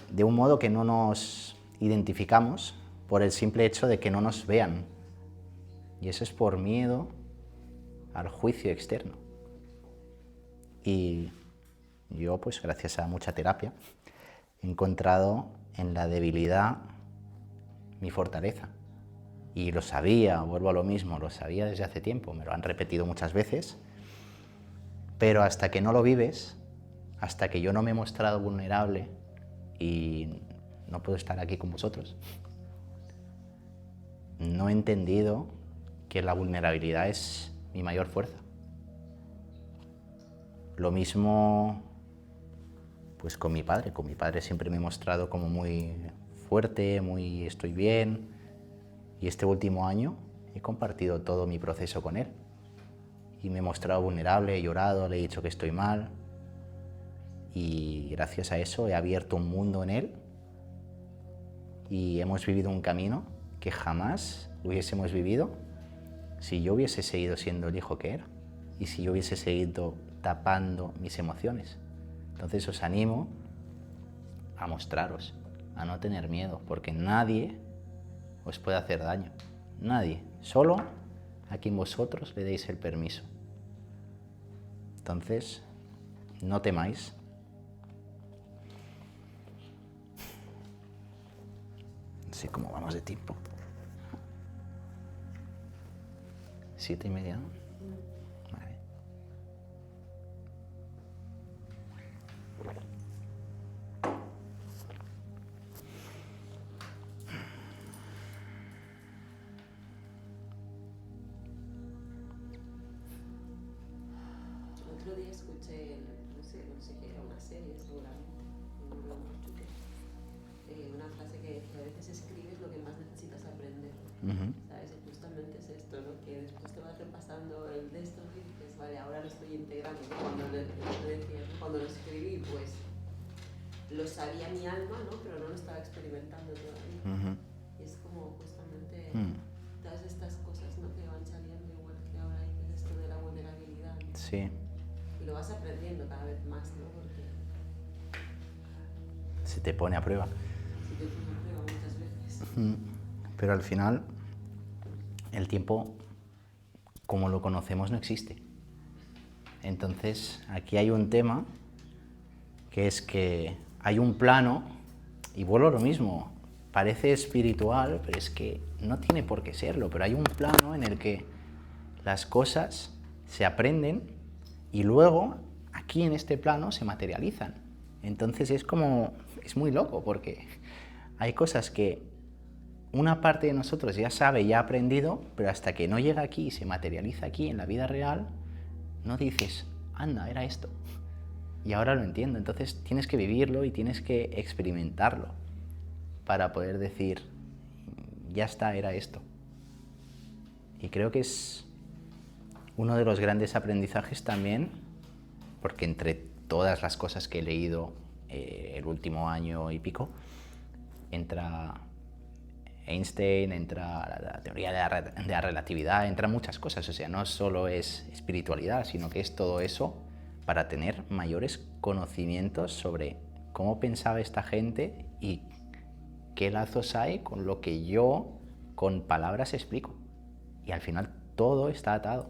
de un modo que no nos identificamos por el simple hecho de que no nos vean. Y eso es por miedo al juicio externo. Y yo, pues gracias a mucha terapia, he encontrado en la debilidad mi fortaleza. Y lo sabía, vuelvo a lo mismo, lo sabía desde hace tiempo, me lo han repetido muchas veces, pero hasta que no lo vives, hasta que yo no me he mostrado vulnerable y no puedo estar aquí con vosotros, no he entendido que la vulnerabilidad es mi mayor fuerza. Lo mismo pues con mi padre siempre me he mostrado como muy fuerte, muy estoy bien. Y este último año he compartido todo mi proceso con él. Y me he mostrado vulnerable, he llorado, le he dicho que estoy mal. Y gracias a eso he abierto un mundo en él. Y hemos vivido un camino que jamás hubiésemos vivido si yo hubiese seguido siendo el hijo que era. Y si yo hubiese seguido tapando mis emociones. Entonces os animo a mostraros, a no tener miedo, porque nadie os puede hacer daño. Nadie. Solo a quien vosotros le deis el permiso. Entonces, no temáis. No sé cómo vamos de tiempo. 7:30, ¿no? Vale. El otro día escuché, no sé qué era, una serie seguramente, una frase que decía: a veces escribes lo que más necesitas aprender. ¿Sabes? Y justamente es esto, ¿no? Que después te vas repasando el de esto y dices, vale, ahora lo estoy integrando. Cuando lo escribí, pues lo sabía mi alma, ¿no? Pero no lo estaba experimentando todavía. Y es como justamente todas estas cosas, ¿no? Que van saliendo, igual que ahora hay esto de la vulnerabilidad, ¿no? Sí. Y lo vas aprendiendo cada vez más, ¿no? Porque Se te pone a prueba. se te pone a prueba muchas veces. Pero al final, el tiempo, como lo conocemos, no existe. Entonces, aquí hay un tema, que es que hay un plano, y vuelvo a lo mismo, parece espiritual, pero es que no tiene por qué serlo, pero hay un plano en el que las cosas se aprenden y luego, aquí en este plano, se materializan. Entonces es muy loco, porque hay cosas que una parte de nosotros ya sabe, ya ha aprendido, pero hasta que no llega aquí y se materializa aquí en la vida real, no dices, anda, era esto. Y ahora lo entiendo. Entonces tienes que vivirlo y tienes que experimentarlo para poder decir, ya está, era esto. Y creo que es uno de los grandes aprendizajes también, porque entre todas las cosas que he leído el último año y pico, entra Einstein, entra la teoría de la relatividad, entran muchas cosas. O sea, no solo es espiritualidad, sino que es todo eso para tener mayores conocimientos sobre cómo pensaba esta gente y qué lazos hay con lo que yo con palabras explico. Y al final todo está atado.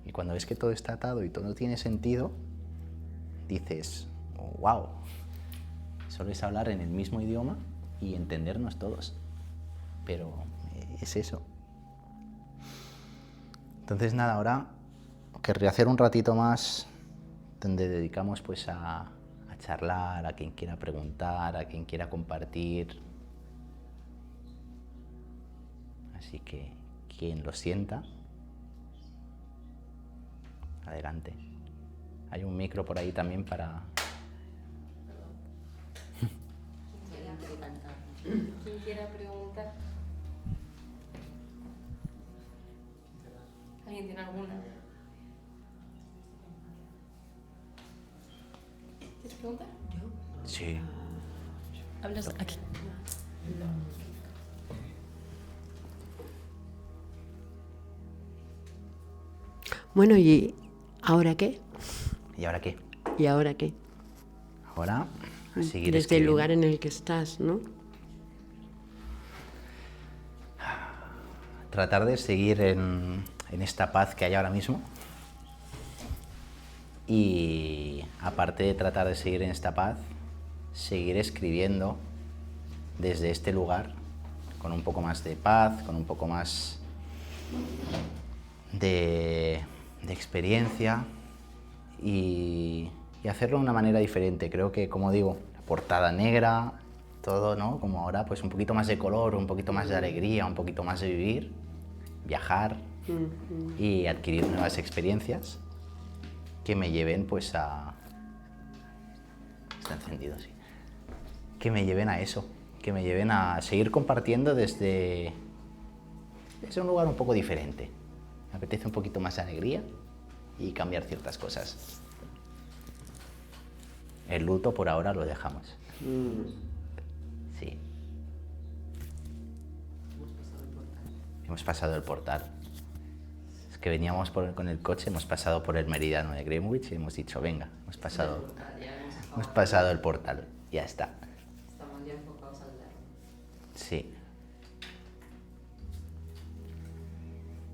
Y cuando ves que todo está atado y todo tiene sentido, dices, wow, solo es hablar en el mismo idioma y entendernos todos. Pero es eso. Entonces nada, ahora querría hacer un ratito más donde dedicamos pues a charlar, a quien quiera preguntar, a quien quiera compartir. Así que quien lo sienta, adelante. Hay un micro por ahí también para... Quien quiera preguntar. ¿Alguien tiene alguna? ¿Quieres preguntar? ¿Yo? Sí. Hablas aquí. Bueno, ¿y ahora qué? ¿Y ahora qué? ¿Y ahora qué? Ahora, a seguir Desde el escribiendo. lugar en el que estás, ¿no? Tratar de seguir en esta paz que hay ahora mismo. Y aparte de tratar de seguir en esta paz, seguir escribiendo desde este lugar, con un poco más de paz, con un poco más de experiencia y hacerlo de una manera diferente. Creo que, como digo, la portada negra, todo, ¿no? Como ahora, pues un poquito más de color, un poquito más de alegría, un poquito más de vivir, viajar y adquirir nuevas experiencias que me lleven pues a... Está encendido, sí. Que me lleven a eso, que me lleven a seguir compartiendo desde un lugar un poco diferente. Me apetece un poquito más de alegría y cambiar ciertas cosas. El luto por ahora lo dejamos. Sí. Hemos pasado el portal. Es que veníamos con el coche, hemos pasado por el meridiano de Greenwich y hemos dicho, venga, hemos pasado el portal. Ya está. Estamos ya enfocados al verbo. Sí.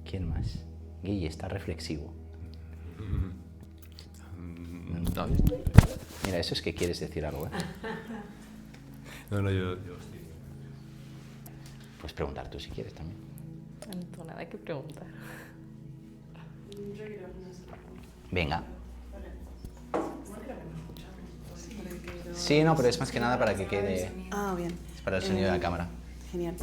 ¿Quién más? Guille, está reflexivo. No, Mira, eso es que quieres decir algo, ¿eh? no, yo sí. Puedes preguntar tú si quieres también. No tengo nada que preguntar. Venga. Sí, no, pero es más que nada para que quede... Ah, bien. Es para el sonido de la cámara. Genial.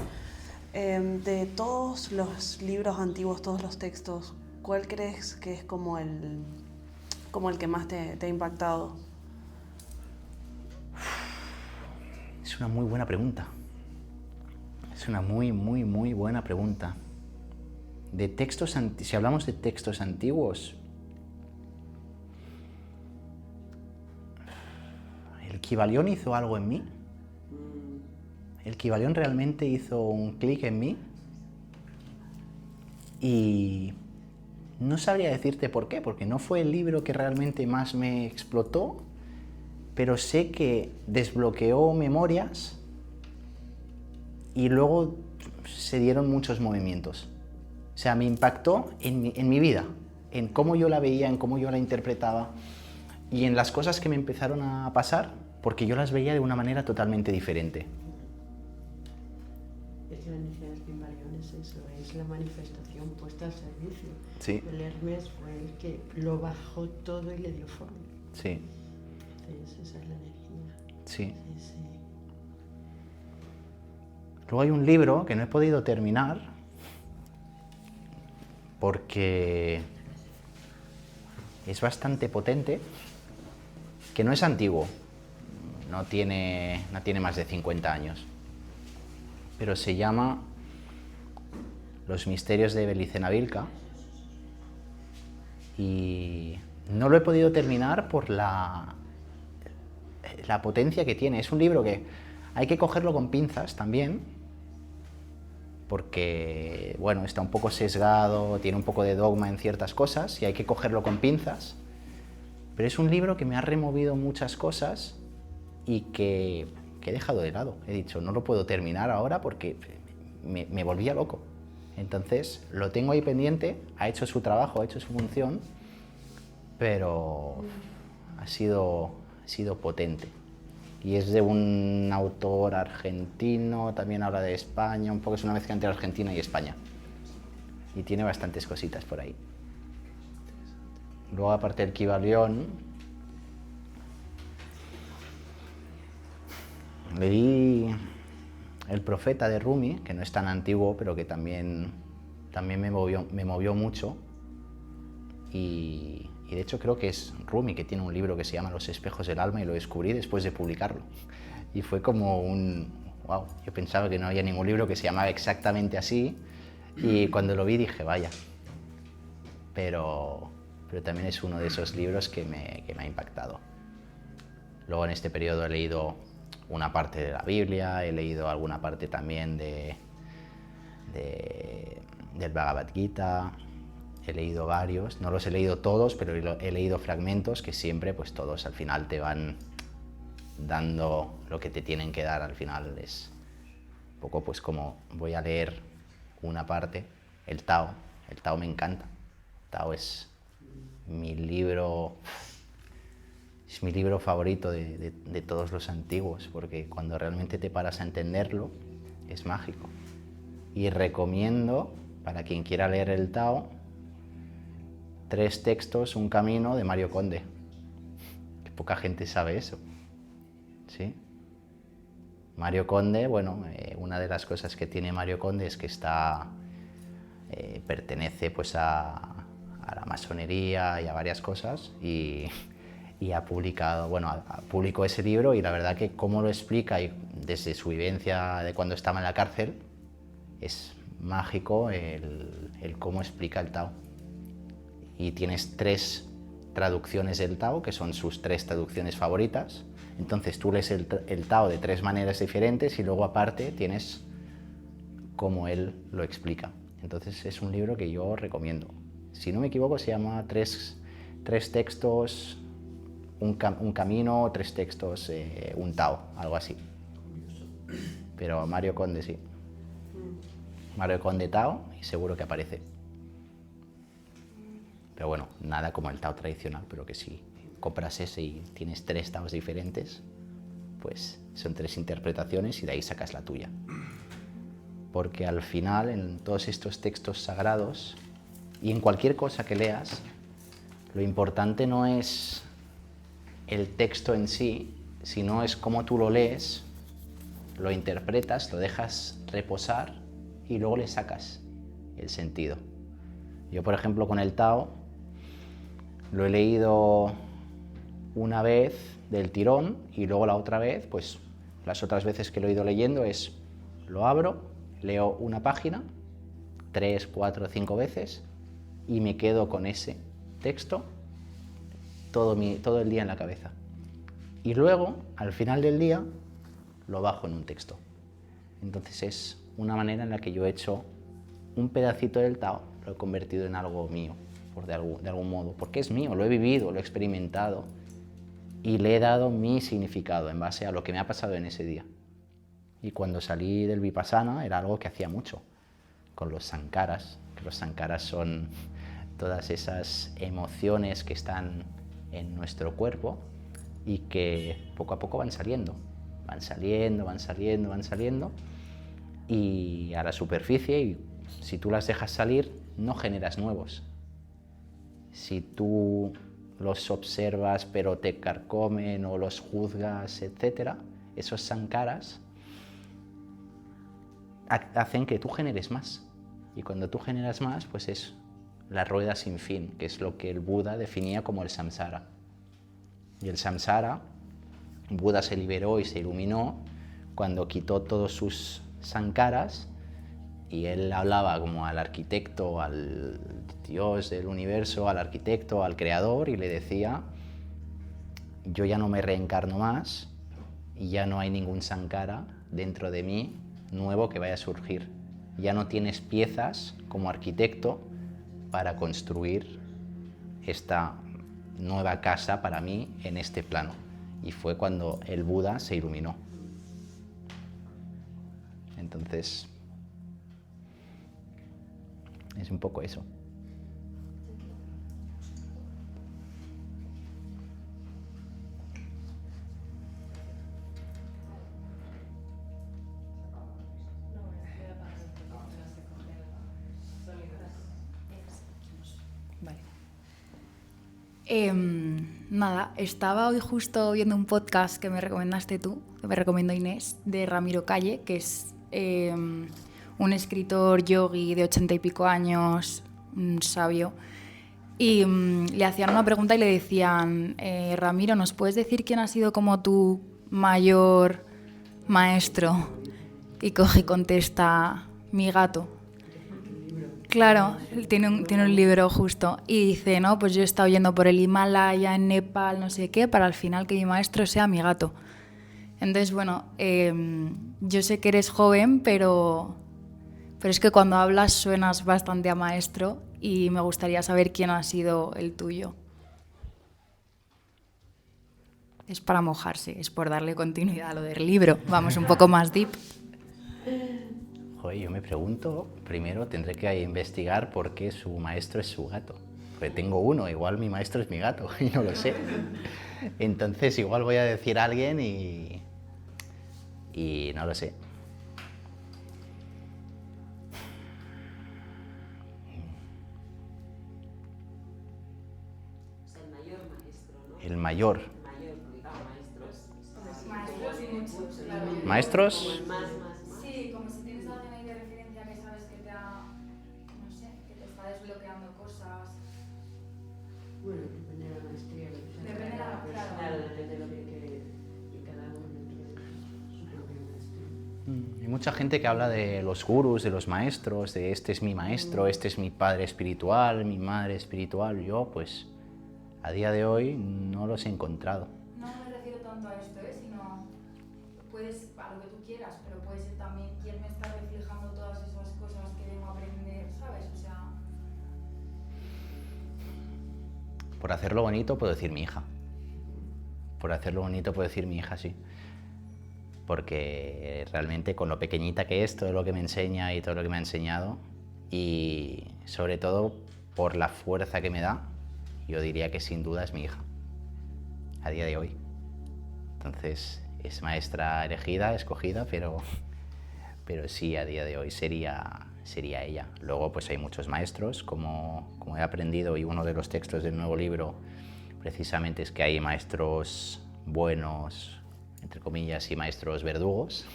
De todos los libros antiguos, todos los textos, ¿cuál crees que es como el que más te ha impactado? Es una muy buena pregunta. Es una muy buena pregunta. De textos si hablamos de textos antiguos, ¿el Kybalión hizo algo en mí? El Kybalión realmente hizo un clic en mí y no sabría decirte por qué, porque no fue el libro que realmente más me explotó, pero sé que desbloqueó memorias y luego se dieron muchos movimientos. O sea, me impactó en mi vida, en cómo yo la veía, en cómo yo la interpretaba y en las cosas que me empezaron a pasar, porque yo las veía de una manera totalmente diferente. Es que la energía del Kybalión es eso, es la manifestación puesta al servicio. Sí. El Hermes fue el que lo bajó todo y le dio forma. Sí, Entonces esa es la energía. sí. Sí, sí. Luego hay un libro que no he podido terminar porque es bastante potente, que no es antiguo, no tiene más de 50 años, pero se llama Los misterios de Belicena Vilca y no lo he podido terminar por la potencia que tiene. Es un libro que hay que cogerlo con pinzas también, porque bueno, está un poco sesgado, tiene un poco de dogma en ciertas cosas y hay que cogerlo con pinzas, pero es un libro que me ha removido muchas cosas y que he dejado de lado. He dicho, no lo puedo terminar ahora porque me volvía loco. Entonces lo tengo ahí pendiente, ha hecho su trabajo, ha hecho su función, pero ha sido potente. Y es de un autor argentino, también habla de España, un poco es una mezcla entre Argentina y España. Y tiene bastantes cositas por ahí. Luego, aparte del Kybalión, leí El Profeta de Rumi, que no es tan antiguo, pero que también me movió mucho. Y de hecho creo que es Rumi que tiene un libro que se llama Los espejos del alma y lo descubrí después de publicarlo. Y fue como un... wow, yo pensaba que no había ningún libro que se llamaba exactamente así y cuando lo vi dije, vaya. Pero también es uno de esos libros que me ha impactado. Luego en este periodo he leído una parte de la Biblia, he leído alguna parte también del Bhagavad Gita. He leído varios, no los he leído todos, pero he leído fragmentos que siempre, pues todos al final te van dando lo que te tienen que dar. Al final es un poco pues como voy a leer una parte, el Tao me encanta. El Tao es mi libro favorito de todos los antiguos, porque cuando realmente te paras a entenderlo, es mágico. Y recomiendo, para quien quiera leer el Tao, 3 textos, un camino, de Mario Conde. Que poca gente sabe eso. ¿Sí? Mario Conde, bueno, una de las cosas que tiene Mario Conde es que pertenece pues a la masonería y a varias cosas y y ha publicado, bueno, publicó ese libro y la verdad que cómo lo explica y desde su vivencia de cuando estaba en la cárcel es mágico el cómo explica el Tao. Y tienes 3 traducciones del Tao, que son sus 3 traducciones favoritas. Entonces tú lees el Tao de 3 maneras diferentes y luego aparte tienes cómo él lo explica. Entonces es un libro que yo recomiendo. Si no me equivoco se llama tres textos, un camino, 3 textos, un Tao, algo así. Pero Mario Conde sí. Mario Conde Tao y seguro que aparece. Pero bueno, nada como el Tao tradicional, pero que si compras ese y tienes 3 Taos diferentes, pues son 3 interpretaciones y de ahí sacas la tuya. Porque al final, en todos estos textos sagrados y en cualquier cosa que leas, lo importante no es el texto en sí, sino es cómo tú lo lees, lo interpretas, lo dejas reposar y luego le sacas el sentido. Yo, por ejemplo, con el Tao lo he leído una vez del tirón y luego la otra vez, pues las otras veces que lo he ido leyendo es, lo abro, leo una página, 3, 4, 5 veces y me quedo con ese texto todo el día en la cabeza. Y luego, al final del día, lo bajo en un texto. Entonces es una manera en la que yo he hecho un pedacito del Tao, lo he convertido en algo mío, de algún modo, porque es mío, lo he vivido, lo he experimentado y le he dado mi significado en base a lo que me ha pasado en ese día. Y cuando salí del Vipassana era algo que hacía mucho, con los sankaras, que los sankaras son todas esas emociones que están en nuestro cuerpo y que poco a poco van saliendo y a la superficie, y si tú las dejas salir no generas nuevos. Si tú los observas pero te carcomen o los juzgas, etc., esos sankaras hacen que tú generes más. Y cuando tú generas más, pues es la rueda sin fin, que es lo que el Buda definía como el samsara. Y el samsara, Buda se liberó y se iluminó cuando quitó todos sus sankaras y él hablaba como al arquitecto, al Dios del universo, al arquitecto, al creador, y le decía: yo ya no me reencarno más y ya no hay ningún sankara dentro de mí nuevo que vaya a surgir. Ya no tienes piezas como arquitecto para construir esta nueva casa para mí en este plano. Y fue cuando el Buda se iluminó. Entonces, es un poco eso. Nada, estaba hoy justo viendo un podcast que me recomendaste tú, que me recomendó Inés, de Ramiro Calle, que es un escritor yogui de 80 y pico años, un sabio, y le hacían una pregunta y le decían: Ramiro, ¿nos puedes decir quién ha sido como tu mayor maestro? Y coge y contesta: mi gato. Claro, tiene un libro justo y dice: no, pues yo he estado yendo por el Himalaya, en Nepal, no sé qué, para al final que mi maestro sea mi gato. Entonces, bueno, yo sé que eres joven, pero es que cuando hablas suenas bastante a maestro y me gustaría saber quién ha sido el tuyo. Es para mojarse, es por darle continuidad a lo del libro. Vamos un poco más deep. Joder, yo me pregunto, primero tendré que investigar por qué su maestro es su gato. Porque tengo uno, igual mi maestro es mi gato y no lo sé. Entonces igual voy a decir a alguien y no lo sé. O sea, el mayor maestro, ¿no? El mayor. El mayor, porque claro, maestros. Maestros y muchos, claro. ¿Maestros? Como el más. Sí, como si tienes a alguien ahí de referencia que sabes que te ha, no sé, que te está desbloqueando cosas. Bueno, depende de la maestría, Depende de la- claro, depende de lo que cada uno tiene su propia maestría. Hay mucha gente que habla de los gurús, de los maestros, de este es mi maestro, este es mi padre espiritual, mi madre espiritual. Yo, pues, a día de hoy no los he encontrado. No me refiero tanto a esto, sino puedes, a lo que tú quieras, pero puede ser también quién me está reflejando todas esas cosas que debo aprender, ¿sabes? O sea, Por hacerlo bonito puedo decir mi hija. Por hacerlo bonito puedo decir mi hija, sí. Porque realmente con lo pequeñita que es, todo lo que me enseña y todo lo que me ha enseñado, y sobre todo por la fuerza que me da, yo diría que sin duda es mi hija, a día de hoy. Entonces es maestra elegida, escogida, pero sí, a día de hoy sería ella. Luego pues hay muchos maestros, como he aprendido, y uno de los textos del nuevo libro precisamente es que hay maestros buenos, entre comillas, y maestros verdugos,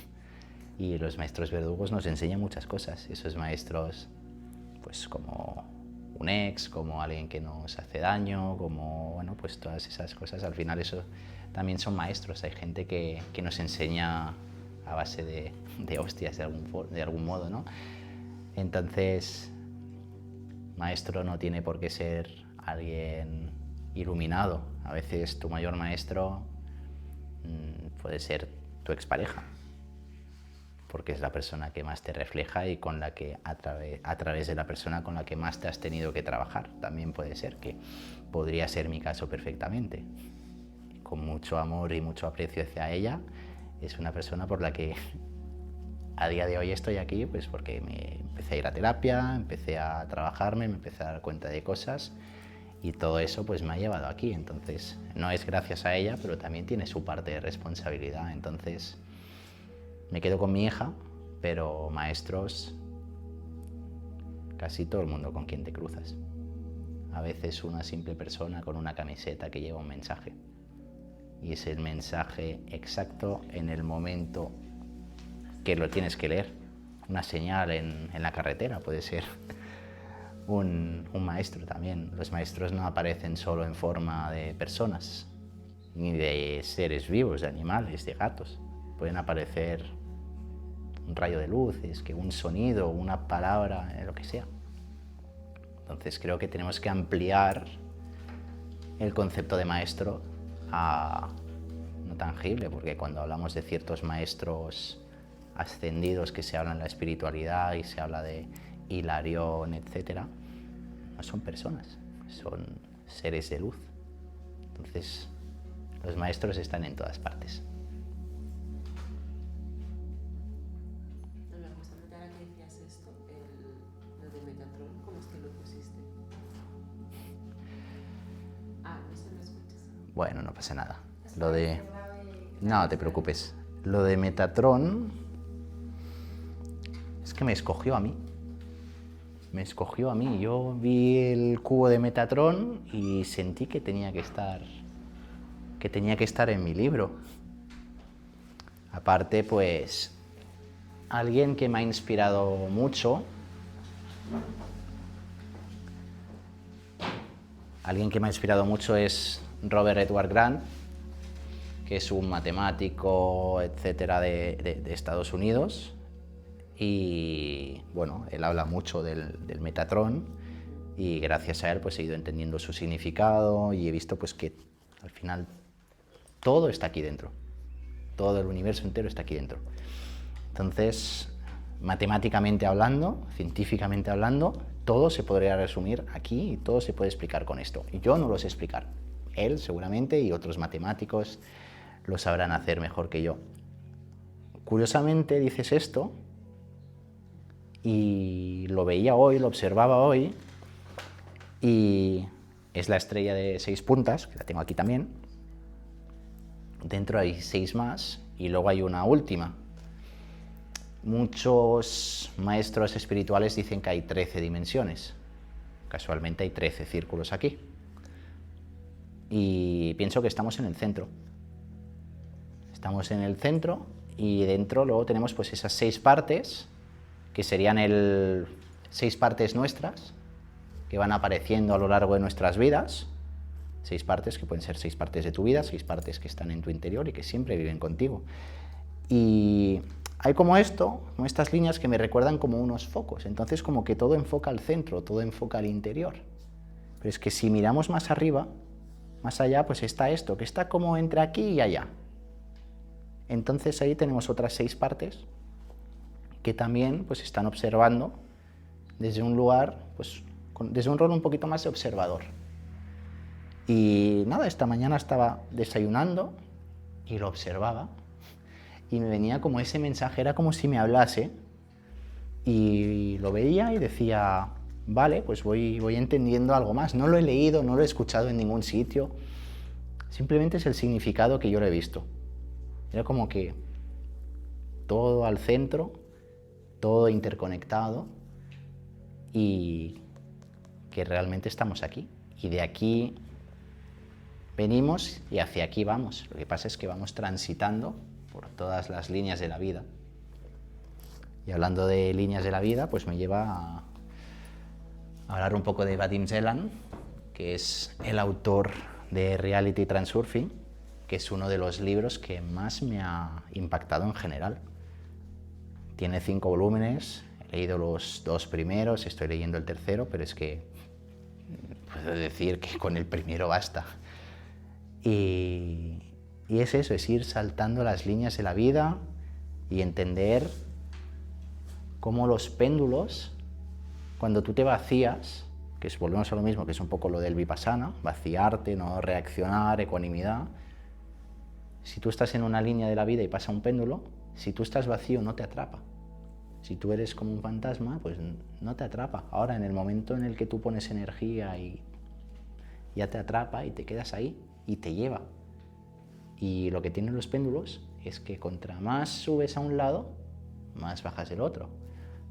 y los maestros verdugos nos enseñan muchas cosas. Esos maestros, pues como un ex, como alguien que nos hace daño, como, bueno, pues todas esas cosas, al final eso también son maestros. Hay gente que nos enseña a base de hostias de algún modo, ¿no? Entonces, maestro no tiene por qué ser alguien iluminado. A veces tu mayor maestro puede ser tu expareja, porque es la persona que más te refleja y con la que a través de la persona con la que más te has tenido que trabajar. También puede ser, que podría ser mi caso perfectamente. Con mucho amor y mucho aprecio hacia ella, es una persona por la que a día de hoy estoy aquí, pues porque me empecé a ir a terapia, empecé a trabajarme, me empecé a dar cuenta de cosas, y todo eso pues me ha llevado aquí. Entonces no es gracias a ella, pero también tiene su parte de responsabilidad. Entonces me quedo con mi hija, pero maestros, casi todo el mundo con quien te cruzas. A veces una simple persona con una camiseta que lleva un mensaje, y es el mensaje exacto en el momento que lo tienes que leer. Una señal en la carretera puede ser un maestro también. Los maestros no aparecen solo en forma de personas, ni de seres vivos, de animales, de gatos. Pueden aparecer un rayo de luz, es que un sonido, una palabra, lo que sea. Entonces creo que tenemos que ampliar el concepto de maestro a no tangible, porque cuando hablamos de ciertos maestros ascendidos, que se habla en la espiritualidad y se habla de Hilarión, etc., no son personas, son seres de luz. Entonces los maestros están en todas partes. No, justamente ahora que decías esto, lo de Metatron, ¿cómo es que lo pusiste? No sé, lo escuchas. Bueno, no pasa nada. No te preocupes. Lo de Metatron es que me escogió a mí. Me escogió a mí. Yo vi el cubo de Metatron y sentí que tenía que estar en mi libro. Aparte, pues, alguien que me ha inspirado mucho, es Robert Edward Grant, que es un matemático, etcétera, de Estados Unidos. Y bueno, él habla mucho del Metatron, y gracias a él pues he ido entendiendo su significado, y he visto pues que al final todo está aquí dentro, todo el universo entero está aquí dentro. Entonces, matemáticamente hablando, científicamente hablando, todo se podría resumir aquí y todo se puede explicar con esto. Y yo no lo sé explicar, él seguramente y otros matemáticos lo sabrán hacer mejor que yo. Curiosamente dices esto, y lo veía hoy, lo observaba hoy, y es la estrella de 6 puntas, que la tengo aquí también. Dentro hay 6 más y luego hay una última. Muchos maestros espirituales dicen que hay 13 dimensiones. Casualmente hay 13 círculos aquí. Y pienso que estamos en el centro. Estamos en el centro, y dentro luego tenemos pues esas 6 partes, que serían 6 partes nuestras, que van apareciendo a lo largo de nuestras vidas, 6 partes que pueden ser 6 partes de tu vida, 6 partes que están en tu interior y que siempre viven contigo. Y hay como estas líneas que me recuerdan como unos focos, entonces como que todo enfoca al centro, todo enfoca al interior. Pero es que si miramos más arriba, más allá, pues está esto, que está como entre aquí y allá. Entonces ahí tenemos otras 6 partes que también pues están observando desde un lugar, pues desde un rol un poquito más de observador. Y nada, esta mañana estaba desayunando y lo observaba y me venía como ese mensaje, era como si me hablase y lo veía y decía, vale, pues voy entendiendo algo más. No lo he leído, no lo he escuchado en ningún sitio, simplemente es el significado que yo lo he visto. Era como que todo al centro, todo interconectado y que realmente estamos aquí. Y de aquí venimos y hacia aquí vamos. Lo que pasa es que vamos transitando por todas las líneas de la vida. Y hablando de líneas de la vida, pues me lleva a hablar un poco de Vadim Zeland, que es el autor de Reality Transurfing, que es uno de los libros que más me ha impactado en general. Tiene 5 volúmenes, he leído los 2 primeros, estoy leyendo el tercero, pero es que puedo decir que con el primero basta. Y es eso, es ir saltando las líneas de la vida y entender cómo los péndulos, cuando tú te vacías, que volvemos a lo mismo, que es un poco lo del vipassana, vaciarte, no reaccionar, ecuanimidad. Si tú estás en una línea de la vida y pasa un péndulo, si tú estás vacío no te atrapa. Si tú eres como un fantasma, pues no te atrapa. Ahora, en el momento en el que tú pones energía y ya te atrapa y te quedas ahí y te lleva. Y lo que tienen los péndulos es que contra más subes a un lado, más bajas del otro.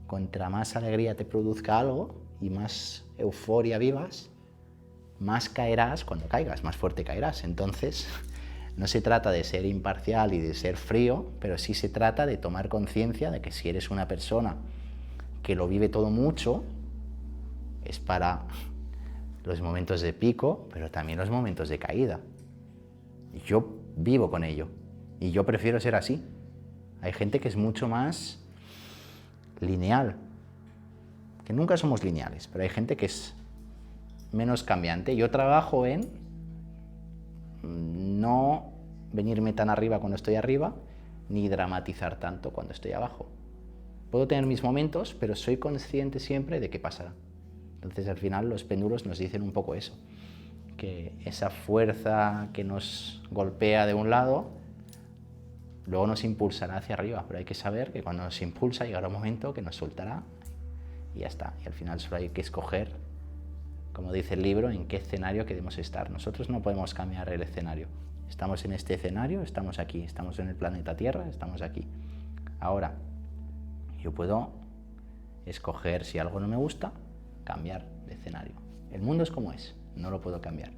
Contra más alegría te produzca algo y más euforia vivas, más caerás cuando caigas, más fuerte caerás. Entonces, no se trata de ser imparcial y de ser frío, pero sí se trata de tomar conciencia de que si eres una persona que lo vive todo mucho, es para los momentos de pico, pero también los momentos de caída. Y yo vivo con ello y yo prefiero ser así. Hay gente que es mucho más lineal, que nunca somos lineales, pero hay gente que es menos cambiante. Yo trabajo en no venirme tan arriba cuando estoy arriba, ni dramatizar tanto cuando estoy abajo. Puedo tener mis momentos, pero soy consciente siempre de qué pasará. Entonces, al final, los péndulos nos dicen un poco eso, que esa fuerza que nos golpea de un lado, luego nos impulsará hacia arriba, pero hay que saber que cuando nos impulsa llegará un momento que nos soltará y ya está. Y al final solo hay que escoger, como dice el libro, en qué escenario queremos estar. Nosotros no podemos cambiar el escenario. Estamos en este escenario, estamos aquí, estamos en el planeta Tierra, estamos aquí. Ahora, yo puedo escoger, si algo no me gusta, cambiar de escenario. El mundo es como es, no lo puedo cambiar,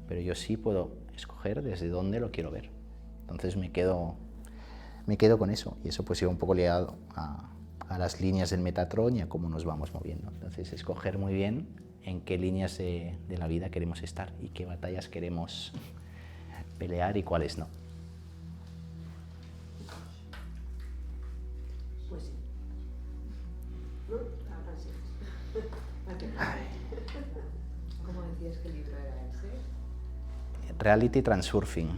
pero yo sí puedo escoger desde dónde lo quiero ver. Entonces me quedo con eso, y eso pues iba un poco ligado a las líneas del Metatron y a cómo nos vamos moviendo. Entonces, escoger muy bien en qué líneas de la vida queremos estar y qué batallas queremos pelear y cuáles no. Pues sí. ¿No? Ahora sí. ¿Cómo decías que el libro era ese? Reality Transurfing.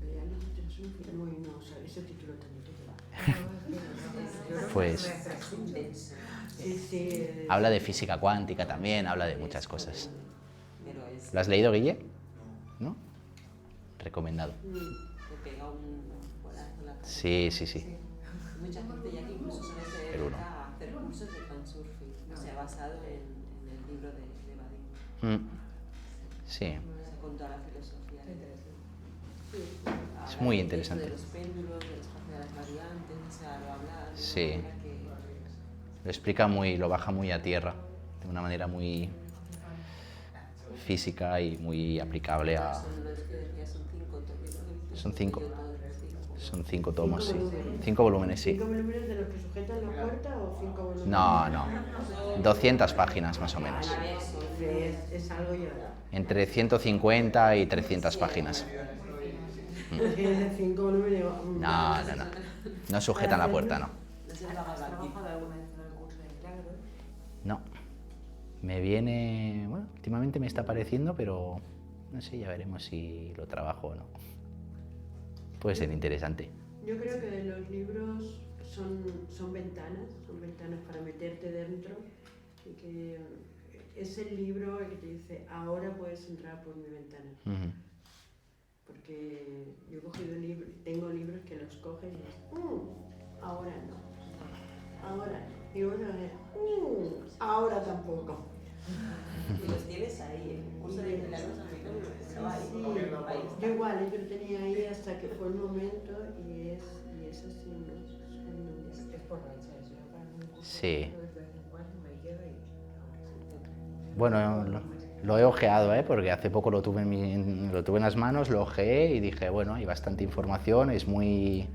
Reality Transurfing. No, o sea, ese título también te Pues habla de física cuántica también, habla de muchas cosas. ¿Lo has leído, Guille? ¿No? Recomendado. Te pega un bolazo en la cabeza. Sí. Mucha gente ya que incluso se El uno. dedica a hacer cursos de transurfing, o sea, basado en el libro de Vadim. Sí, Con toda la filosofía. es muy interesante. De los péndulos, del espacio de las variantes, o sea, lo habla de Sí. una manera que... Lo explica lo baja muy a tierra, de una manera muy física y muy aplicable a... Son los que decía, son 5 tópicos. Son 5. Son 5 tomos, sí. 5 volúmenes, sí. ¿5 volúmenes de los que sujetan la puerta o 5 volúmenes? No, no. 200 páginas más o menos. Es algo ya. Entre 150 y 300 páginas. Es que de 5 volúmenes. No, no, no. No sujetan la puerta, no. ¿Has trabajado alguna vez en el curso de milagros? No. Me viene... Bueno, últimamente me está apareciendo, pero no sé, ya veremos si lo trabajo o no. Puede ser interesante. Yo creo que los libros son ventanas para meterte dentro y que es el libro el que te dice, ahora puedes entrar por mi ventana. Ujú. Porque yo he cogido libros, tengo libros que los coges y dices, ahora no, ahora no. Y bueno, ahora tampoco. Y los tienes ahí, el curso de milagros estaba ahí. Sí, yo igual, yo lo tenía ahí hasta que fue el momento y es así, ¿no? Es por rachas, yo para un curso Sí. de vez en cuando me quedo y... Bueno, lo he ojeado, porque hace poco lo tuve en las manos, lo ojeé y dije, bueno, hay bastante información, es muy